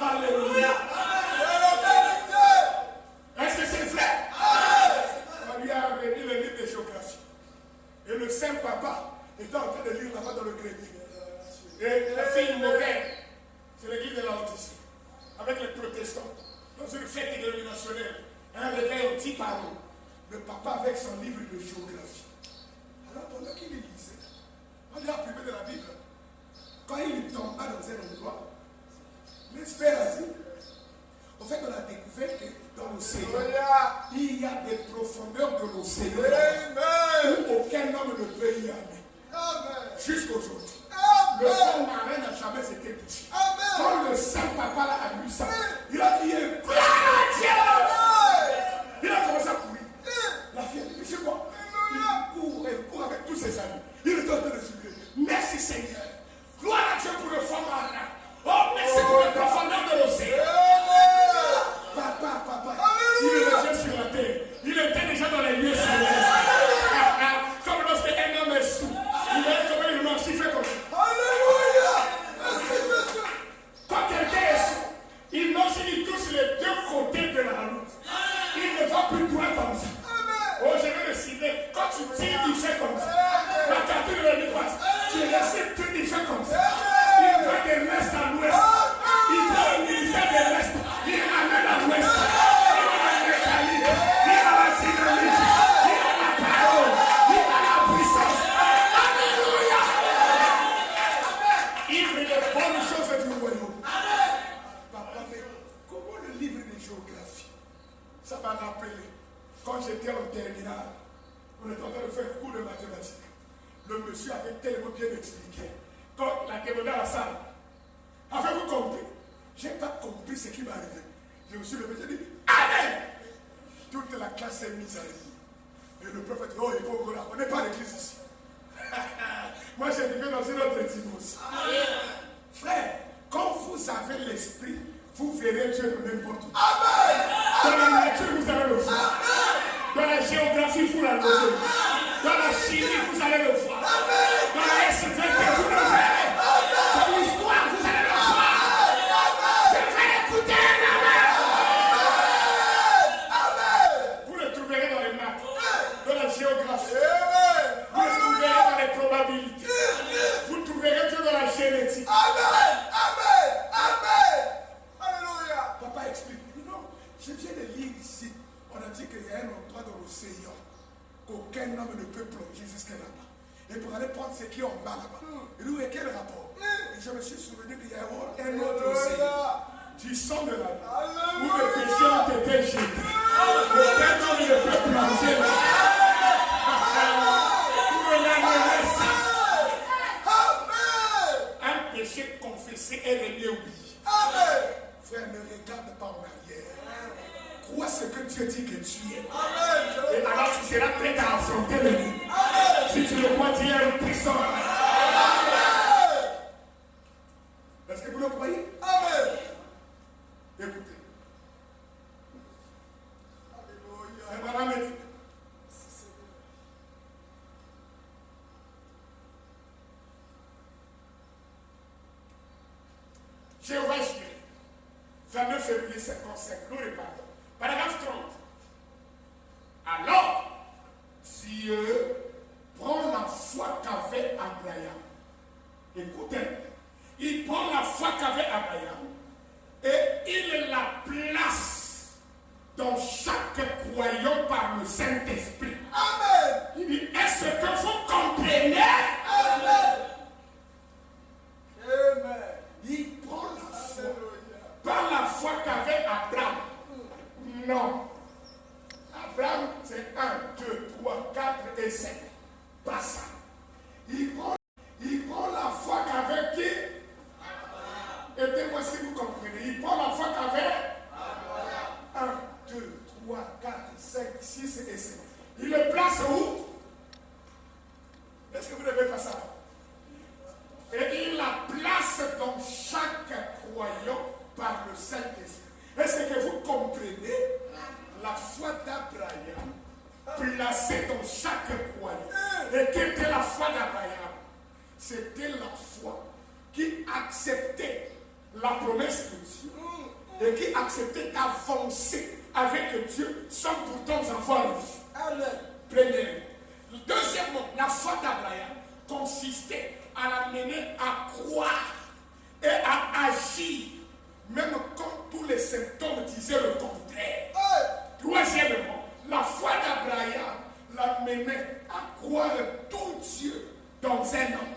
Alléluia! Alléluia. Est-ce que c'est vrai? On lui a remis le livre de géographie. Et le saint papa était en train de lire là-bas dans le grenier. Et la fille moderne, c'est l'église de la Laodicée, avec les protestants, dans une fête dénominationnelle, un réveil au 10 paroles. Le papa avec son livre de géographie. Alors pendant qu'il lisait, on lui a privé de la Bible. Quand il tomba dans un endroit, l'expert a dit, au fait, on a découvert que dans l'océan, il y a des profondeurs de l'océan où aucun homme ne peut y aller. Jusqu'aujourd'hui. Le fond marin n'a jamais été touché. Quand le Saint-Papa a lu ça, il a crié, gloire à Dieu! Il a commencé à courir. La fille a dit, c'est quoi? Il court avec tous ses amis. Il est en train de jubiler. Merci Seigneur. Gloire à Dieu pour le fond marin. Oh, merci pour les profondeurs de l'océan. Papa, il revient sur la terre. Il était déjà dans les lieux célestes. Comme lorsqu'un homme est sous. Il va comment il marche, il fait comme ça. Alléluia. Quand quelqu'un est sous, il marche, il touche les deux côtés de la route. Il ne va plus droit comme ça. Oh, je il fait comme ça. La carte de l'Écosse, tu récites, il fait comme ça. Il va de l'Est à l'Ouest. Il va au ministère de l'Est. Il amène à l'Ouest. Il a la mécanique. Il a la dynamique. Il a la parole. Il a la puissance. Alléluia. Il veut les bonnes choses du royaume. Papa, mais comment le livre de géographie? Ça m'a rappelé. Quand j'étais en terminale, on était en train de faire un cours de mathématiques. Le monsieur avait tellement bien expliqué. Quand la demandé à la salle, avez-vous compris? Je n'ai pas compris ce qui m'est arrivé. Je me suis levé, j'ai dit, Amen! Toute la classe s'est mise à rire. Et le prophète dit, oh, il faut là, on n'est pas à l'église ici. Moi, j'ai vécu dans une autre dimension. Frère, quand vous avez l'esprit, vous verrez Dieu de n'importe où. Amen! Dans la nature, vous allez le voir. Dans la géographie, vous allez le voir. Dans la chimie, vous allez le voir. Dans la SVT, vous le verrez. Dans l'histoire, vous allez le voir. Je vais écouter un amen. Vous le trouverez dans les maths, dans la géographie. Vous le trouverez dans les probabilités. Vous le trouverez Dieu dans la génétique. Amen. Amen. Amen. Alléluia. Papa explique. Non, je viens de lire ici. On a dit qu'il y a un endroit dans l'océan qu'aucun homme ne peut plonger jusqu'à là-bas. Et pour aller prendre ce qui est en bas là-bas. Et nous, quel rapport? Et je me suis souvenu qu'il y a un autre océan du sang de la vie où les péchés ont été jetés. Aucun homme ne peut plonger là. Pour l'amener ça. Un péché confessé est réglé oublié. Frère, ne regarde pas en arrière. Crois ce que Dieu dit que tu es. Amen. Et alors tu seras prêt à affronter le monde. Si tu le crois, tu es un puissant. Est-ce que vous le croyez? Amen. Écoutez. Alléluia. Jéhovah Jireh, 29 février 55, nous reparlons. Paragraphe 30. Alors, Dieu prend la foi qu'avait Abraham. Écoutez, il prend la foi qu'avait Abraham et il la place dans chaque croyant par le Saint-Esprit. Amen. Il dit, est-ce que vous comprenez? Amen. Amen. Il prend la foi. Par la foi qu'avait Abraham. Non. Abraham, c'est 1, 2, 3, 4 et 5. Pas ça. Il prend la foi qu'avait qui? Aidez-moi si vous comprenez. Il prend la foi qu'avait 1, 2, 3, 4, 5, 6 et 7. Il le place où? Est-ce que vous n'avez pas ça? Et il la place dans chaque croyant par le Saint-Esprit. Est-ce que vous comprenez la foi d'Abraham placée dans chaque croyant? Et quelle était la foi d'Abraham? C'était la foi qui acceptait la promesse de Dieu et qui acceptait d'avancer avec Dieu sans pourtant avoir vu. Premièrement. Deuxièmement, la foi d'Abraham consistait à l'amener à croire et à agir, même quand tous les symptômes disaient le contraire. Troisièmement, la foi d'Abraham l'amenait à croire tout Dieu dans un homme.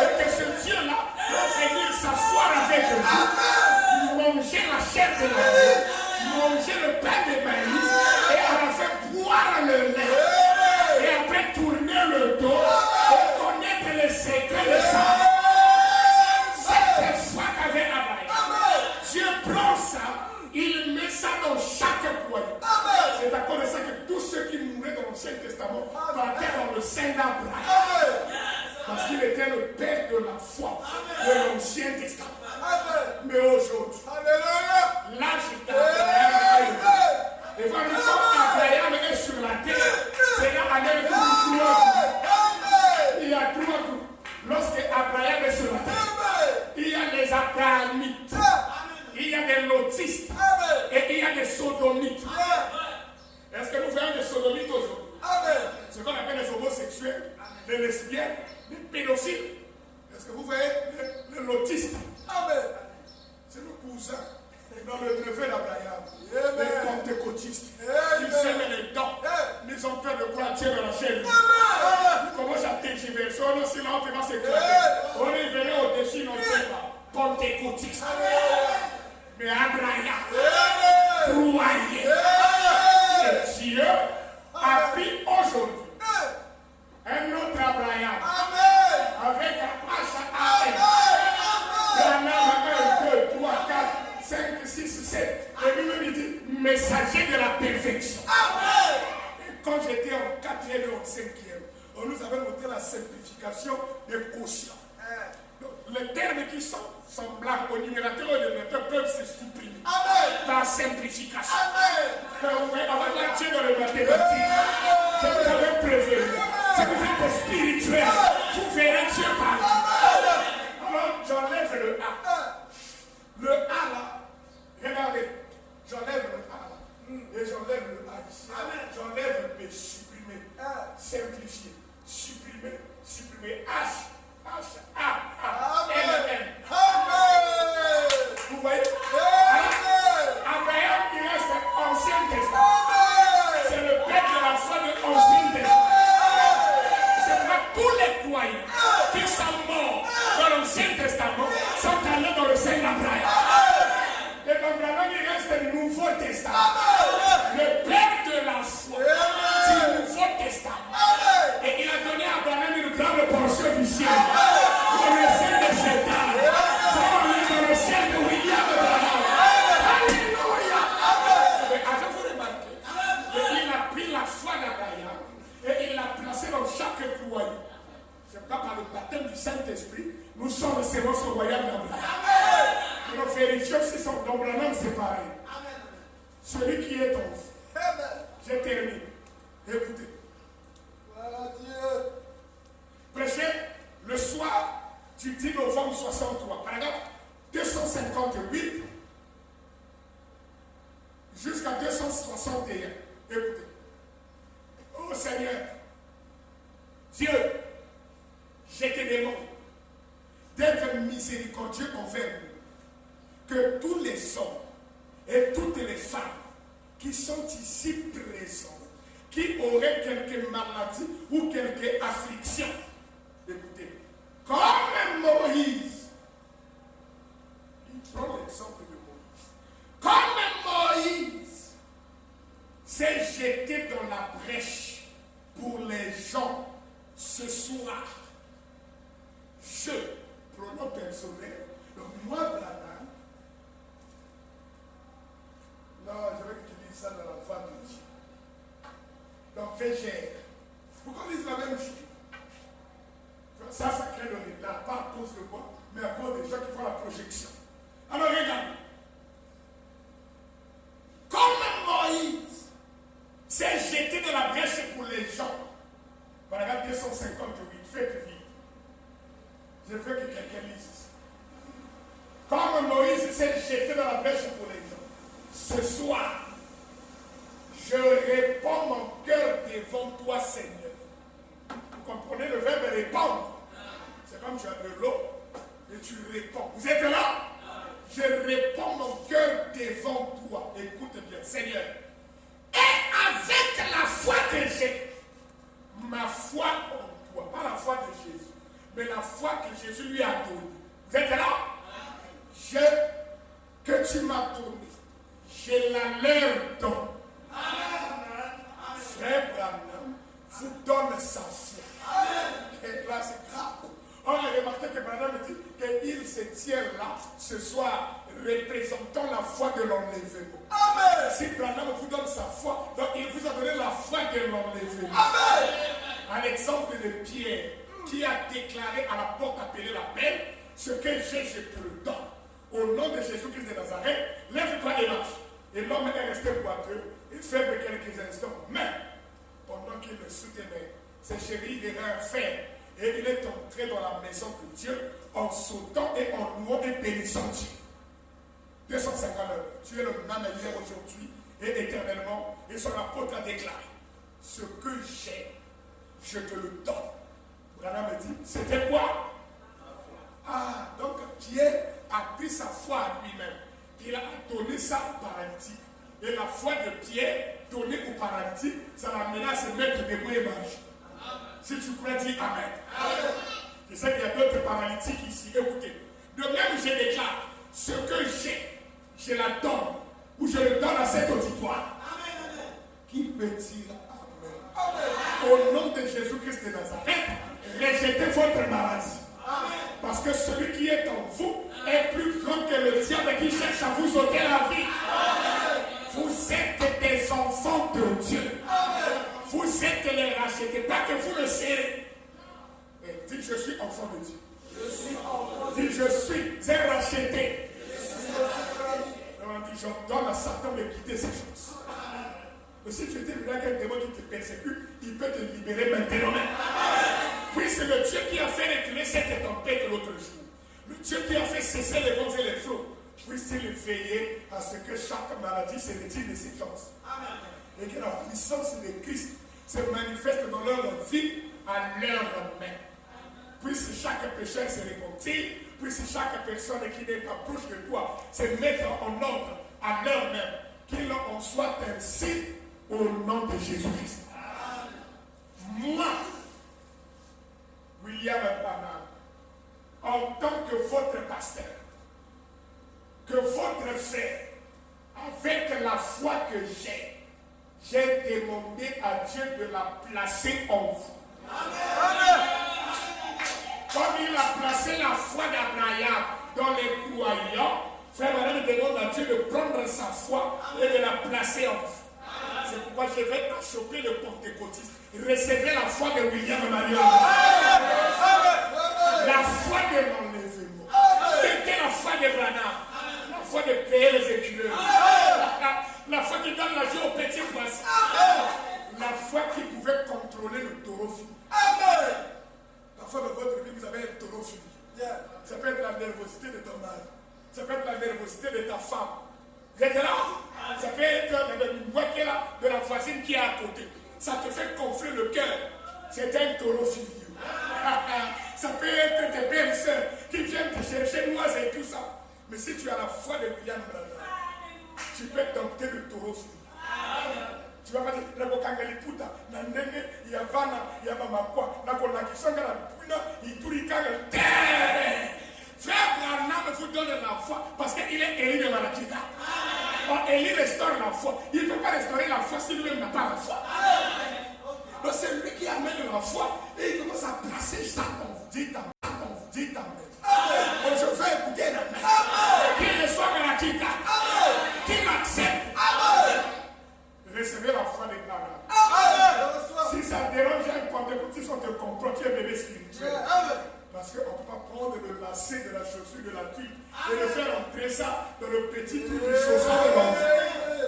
Et que ce Dieu-là peut venir s'asseoir avec lui, manger la chair de l'homme, manger le pain de maïs et à la fin boire le lait. Et après tourner le dos et connaître les secrets de ça. Cette foi qu'avait Abraham. Dieu prend ça, il met ça dans chaque croyant. C'est à cause de ça que tous ceux qui mouraient dans l'Ancien Testament partaient dans le sein d'Abraham. Parce qu'il était le père de la foi de l'Ancien Testament. Mais aujourd'hui, l'âge d'Abraham a élevé. Et voilà, quand Abraham est sur la terre, c'est là avec trois groupes. Il y a trois groupes. Lorsque Abraham est sur la terre, il y a les Abrahamites, il y a des Lotistes et il y a des Sodomites. Est-ce que nous voyons des Sodomites aujourd'hui? Ce qu'on appelle les homosexuels, les lesbiennes, les pédophiles. Est-ce que vous voyez les lotistes? C'est le cousin. Dans le neveu d'Abraham, les pentecôtistes, ils s'aiment les dents, ils ont peur de quoi Dieu dans la chaîne. Ils commencent à tergiverser, on est sinon on va s'éclater. On est venu au-dessus, non pas pentecôtiste. Mais Abraham, croyait que Dieu a pris aujourd'hui un autre Abraham avec un H.A.M. Abraham 1, 2, 3, 4, 5, 6, 7. Et lui-même il dit messager de la perfection. Et quand j'étais en 4e et en 5e, on nous avait montré la simplification des quotients. Donc, les termes qui sont semblables au numérateur et au dénominateur peuvent se supprimer par simplification. On va voir Dieu dans le mathématique. Je vous avais prévenu. Si vous êtes spirituel, vous verrez Dieu parler. Alors j'enlève le A. Le A là, regardez, j'enlève le A là. Et j'enlève le A ici. J'enlève le B, supprimer, simplifier, supprimer, supprimer, H, H, A, L, N. Vous voyez? Abraham, il reste Ancien Testament. C'est le père de la foi de l'Ancien Testament. C'est pas tous les croyants qui sont morts dans l'Ancien Testament sont allés dans le Saint Abraham. Et d'Abraham, il reste le Nouveau Testament. Le père de la foi du Nouveau Testament. Et il a donné à Abraham une grande portion du ciel. Dans le ciel de cet âme. Dans le ciel de William Abraham. Alléluia. Mais avez-vous remarqué? Il a pris la foi d'Abraham et il l'a placée dans chaque croyant. C'est pourquoi par le baptême du Saint-Esprit, nous sommes recevant ce royaume d'Abraham. Nous vérifions si son d'Abraham c'est pareil. Celui qui est en vous. Je termine. Écoutez. Prêchez le soir du 10 novembre 63, paragraphe 258 jusqu'à 261. Écoutez. Oh Seigneur, Dieu, je te demande d'être miséricordieux envers nous, que tous les hommes et toutes les femmes qui sont ici présents, qui auraient quelques maladies ou quelques afflictions, écoutez, comme Moïse, il prend l'exemple de Moïse, comme Moïse s'est jeté dans la brèche pour les gens ce soir, je, pronom personnel, donc moi, Branham, non, je veux que tu dises ça dans la voix de Dieu. Donc, végère. Pourquoi on dit la même chose? Ça crée le retard, pas à cause de moi, mais à cause des gens qui font la projection. Alors, regardez. Comme Moïse s'est jeté dans la brèche pour les gens, paragraphe 258, faites vite. Je veux que quelqu'un lise ça. Comme Moïse s'est jeté dans la brèche pour les gens, ce soir, je réponds mon cœur devant toi, Seigneur. Vous comprenez le verbe répondre? C'est comme tu as de l'eau et tu réponds. Vous êtes là? Je réponds mon cœur devant toi. Écoute bien, Seigneur. Et avec la foi que j'ai, ma foi en toi, pas la foi de Jésus, mais la foi que Jésus lui a donnée. Vous êtes là? Que tu m'as donné, je la leur donne. Frère Branham vous donne sa foi. Et là, c'est grave. On a remarqué que Branham dit qu'il se tient là ce soir, représentant la foi de l'enlèvement. Amen. Si Branham vous donne sa foi, donc il vous a donné la foi de l'enlèvement. Amen. À l'exemple de Pierre, qui a déclaré à la porte appelée la paix, ce que j'ai, je te le donne. Au nom de Jésus-Christ de Nazareth, lève-toi et marche. Et l'homme est resté boiteux et faible quelques instants. Mais, pendant qu'il le soutenait, ses chevilles devinrent fermes. Et il est entré dans la maison de Dieu en sautant et en louant et bénissant Dieu. 259. Tu es le même hier, aujourd'hui et éternellement. Et son apôtre a déclaré. ce que j'ai, je te le donne. Branham me dit, c'était quoi? Ah, donc Pierre a pris sa foi à lui-même. Il a donné ça au paralytique. Et la foi de Pierre donnée au paralytique, ça l'a amené à se mettre debout et marcher. Si tu crois, dis Amen. Amen. Je sais qu'il y a d'autres paralytiques ici. Écoutez, de même je déclare, ce que j'ai, je la donne, ou je le donne à cet auditoire. Amen. Qui peut dire Amen? Amen. Au nom de Jésus-Christ de Nazareth, rejetez votre maladie. Amen. Parce que celui qui est en vous est plus grand que le diable qui cherche à vous ôter la vie. Amen. Vous êtes des enfants de Dieu. Amen. Vous êtes les rachetés, pas que vous le serez. Dis, je suis enfant de Dieu. Je suis enfant de Dieu. Dis, je suis un racheté. On dit, j'ordonne à Satan de quitter ces choses. Mais si tu étais venu avec un démon qui te persécute, il peut te libérer maintenant. Oui, c'est le Dieu qui a fait reculer cette tempête l'autre jour. Le Dieu qui a fait cesser les vents et les flots. Puisse-t-il veiller à ce que chaque maladie se retire de ses choses. Et que la puissance de Christ se manifeste dans leur vie à leur main. Puisse chaque pécheur se repentir, puisse chaque personne qui n'est pas proche de toi se mettre en ordre à leur main. Qu'il en soit ainsi au nom de Jésus-Christ. Moi, William Branham, en tant que votre pasteur, que votre frère, avec la foi que j'ai demandé à Dieu de la placer en vous. Amen. Comme il a placé la foi d'Abraham dans les croyants, frère Branham demande à Dieu de prendre sa foi et de la placer en vous. C'est pourquoi je vais achoper le pentecôtiste. Recevez la foi de William Marion. La foi de l'enlèvement. C'était la foi de Branham. La foi de créer les écureuils. La foi qui donne la vie aux petits poissons. La foi qui pouvait contrôler le taureau fini. La foi de votre vie, vous avez un taureau fini. Ça peut être la nervosité de ton mari. Ça peut être la nervosité de ta femme. Vous êtes là? Ça peut être une voix qui est là, de la voisine qui est à côté. Ça te fait gonfler le cœur. C'est un taureau fini. Ça peut être tes belles sœurs qui viennent te chercher moi et tout ça. Mais si tu as la foi de William Branham, tu peux dompter le taureau fini. Tu vas pas dire, Rakokangaliputa, Nandenge, Yavana, Yamamakwa, Nakolakisanga, Puna, Iturikanga. Frère Branham vous donne la foi parce qu'il est Élie de Malakita. Élie restaure la foi. Il ne peut pas restaurer la foi si lui-même n'a pas la foi. Donc c'est lui qui amène la foi et il commence à placer ça quand vous dites Amen. Donc je veux écouter l'Amen. Qu'il reçoive Malakita. Qu'il accepte. Recevez la foi des Branham. Si ça dérange un pentecôtiste, on te comprend, tu es bébé spirituel. Parce qu'on ne peut pas prendre le lacet de la chaussure de la tuile et de faire entrer ça dans le petit trou du chausson de l'enfant.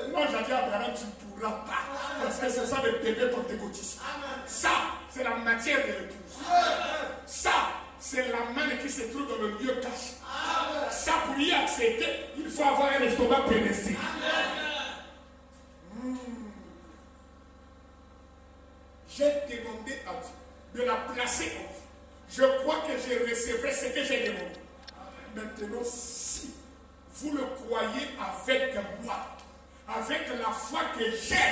Moi, j'ai dit à Branham, tu ne pourras pas. Parce que c'est ça le bébé pentecôtiste. Ça, c'est la matière de l'épouse. Ça, c'est la manne qui se trouve dans le lieu caché. Ça, pour y accepter, il faut avoir un estomac pénestri. J'ai demandé à Dieu de la placer en vous. Je crois que je recevrai ce que j'ai demandé. Maintenant, si vous le croyez avec moi, avec la foi que j'ai,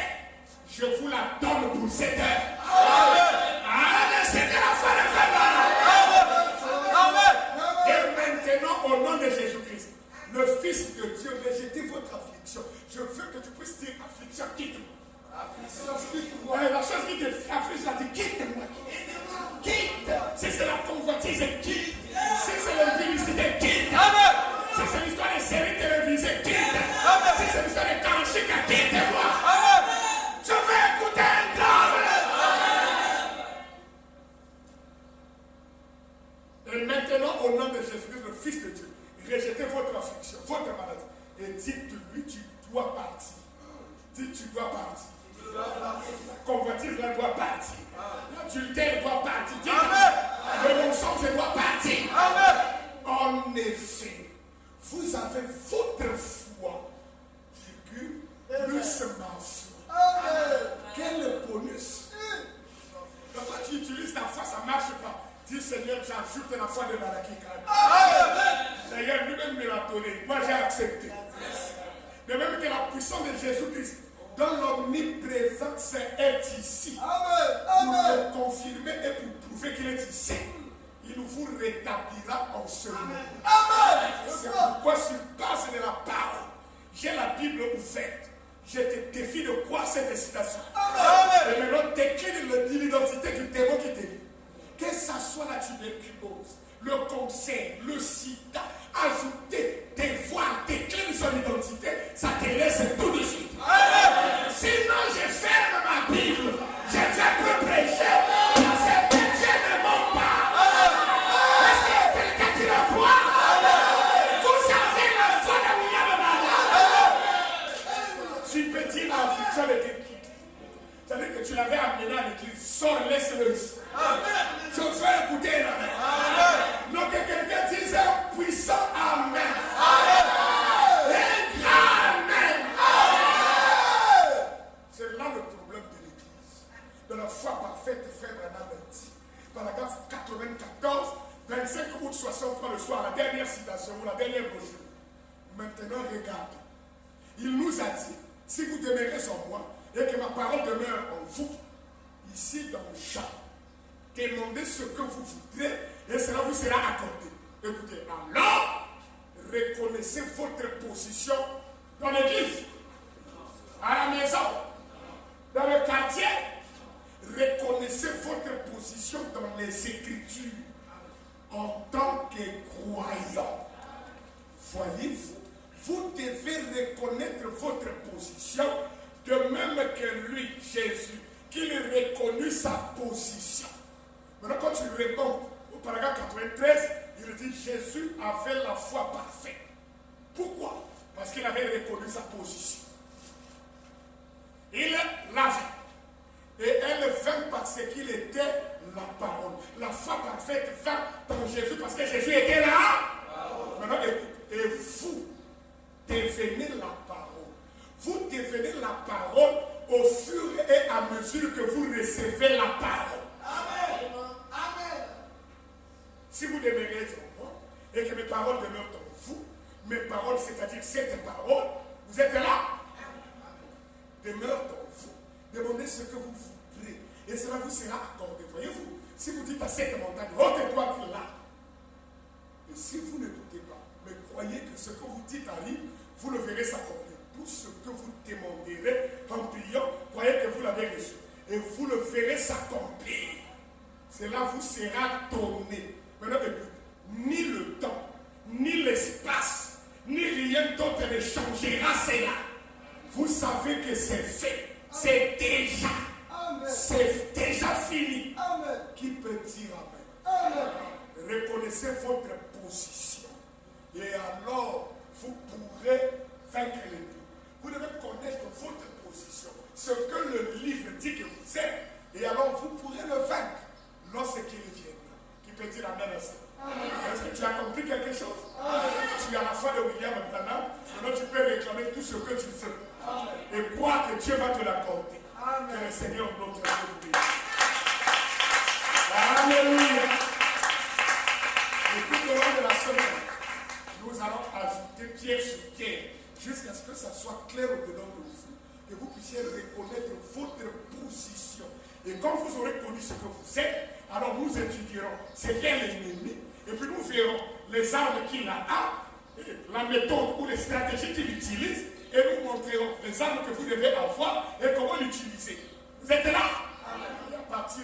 je vous la donne pour cette heure. Amen. C'était la foi de Amen. Et maintenant, au nom de Jésus-Christ, le Fils de Dieu, rejetez votre affliction. Je veux que tu puisses dire affliction, quitte-moi. La chose qui te afflige, ça dit quitte-moi. Quitte. Si c'est la convoitise, quitte. Si c'est l'intimité, quitte. Si c'est l'histoire des séries télévisées, quitte. Si c'est l'histoire des caranchiques, quitte-moi. Je vais écouter un drame. Et maintenant, au nom de Jésus-Christ, le Fils de Dieu, rejetez votre affliction, votre maladie. Et dites-lui, tu dois partir. Dites, tu dois partir. La convoitise doit partir. L'adultère doit partir. Le mensonge doit partir. En effet, vous avez votre foi, plus ma foi. Quel bonus bonus. Donc quand tu utilises ta foi, ça ne marche pas. Dis Seigneur, j'ajoute la foi de Malachie 4. Seigneur, lui-même me l'a donné. Moi j'ai accepté. De même que la puissance de Jésus-Christ, dans l'omniprésence est ici. Pour le confirmer et pour prouver qu'il est ici. Il vous rétablira en ce moment. C'est pourquoi sur base de la parole, j'ai la Bible ouverte. Je te défie de croire cette citation. Et maintenant, décline l'identité du démon qui te lie. Que ça soit la tuberculose, le cancer, le sida, ajouter des voiles, décline son identité, ça te laisse tout de suite. Sinon, je ferme ma Bible. Je ne viens plus prêcher. Parce que Dieu ne ment pas. Est-ce qu'il y a quelqu'un qui le croit? Vous avez la foi de William Branham. Tu peux dire l'affliction de tes quittes. C'est-à-dire que tu l'avais amené à l'église. Sors, laisse-le ici. Je veux écouter l'amen. Donc que quelqu'un dise un puissant amen. Un grand amen. C'est là le problème de l'église. De la foi parfaite, frère Branham dit. Paragraphe 94, 25 août 63 le soir, la dernière citation ou la dernière brochure. Maintenant, regarde. Il nous a dit, si vous demeurez en moi et que ma parole demeure en vous, ici dans le champ, demandez ce que vous voudrez et cela vous sera accordé. Écoutez, alors, reconnaissez votre position dans l'église, à la maison, dans le quartier. Reconnaissez votre position dans les Écritures en tant que croyant. Voyez-vous, vous devez reconnaître votre position de même que lui, Jésus, qu'il reconnut sa position. Maintenant, quand tu réponds au paragraphe 93, il dit Jésus avait la foi parfaite. Pourquoi? Parce qu'il avait reconnu sa position. Il l'a vu. Et elle vint parce qu'il était la parole. La foi parfaite vint dans Jésus parce que Jésus était là. Maintenant, écoute. Et vous devenez la parole. Vous devenez la parole au fur et à mesure que vous recevez la parole. Amen. Amen. Si vous demeurez en moi et que mes paroles demeurent en vous, mes paroles, c'est-à-dire cette parole, vous êtes là. Demeure en vous. Demandez ce que vous voudrez et cela vous sera accordé. Voyez-vous, si vous dites à cette montagne, ôte-toi de là. Et si vous ne doutez pas, mais croyez que ce que vous dites arrive, vous le verrez s'accomplir. Tout ce que vous demanderez en priant, croyez que vous l'avez reçu. Et vous le verrez s'accomplir. Cela vous sera donné. Maintenant, écoute, ni le temps, ni l'espace, ni rien d'autre ne changera cela. Vous savez que c'est fait. C'est déjà. C'est déjà fini. Amen. Qui peut dire Amen? Amen. Reconnaissez votre position. Et alors, vous pourrez vaincre l'ennemi. Vous devez connaître votre position. Ce que le livre dit que vous êtes. Et alors, vous pourrez le vaincre lorsqu'il viendra. Qui peut dire Amen à ça? Est-ce que tu as compris quelque chose? Amen. Tu as la foi de William Branham. Alors, tu peux réclamer tout ce que tu veux. Amen. Et croire que Dieu va te l'accorder. Que le Seigneur notre Dieu vous bénisse. Alléluia. Et tout au long de la semaine, nous allons ajouter pierre sur pierre jusqu'à ce que ça soit clair au-dedans de vous. Que vous puissiez reconnaître votre position. Et quand vous aurez connu ce que vous êtes, alors nous étudierons c'est quel l'ennemi. Et puis nous verrons les armes qu'il a, la méthode ou les stratégies qu'il utilise. Et nous montrerons les armes que vous devez avoir et comment l'utiliser. Vous êtes là? Amen. Et à partir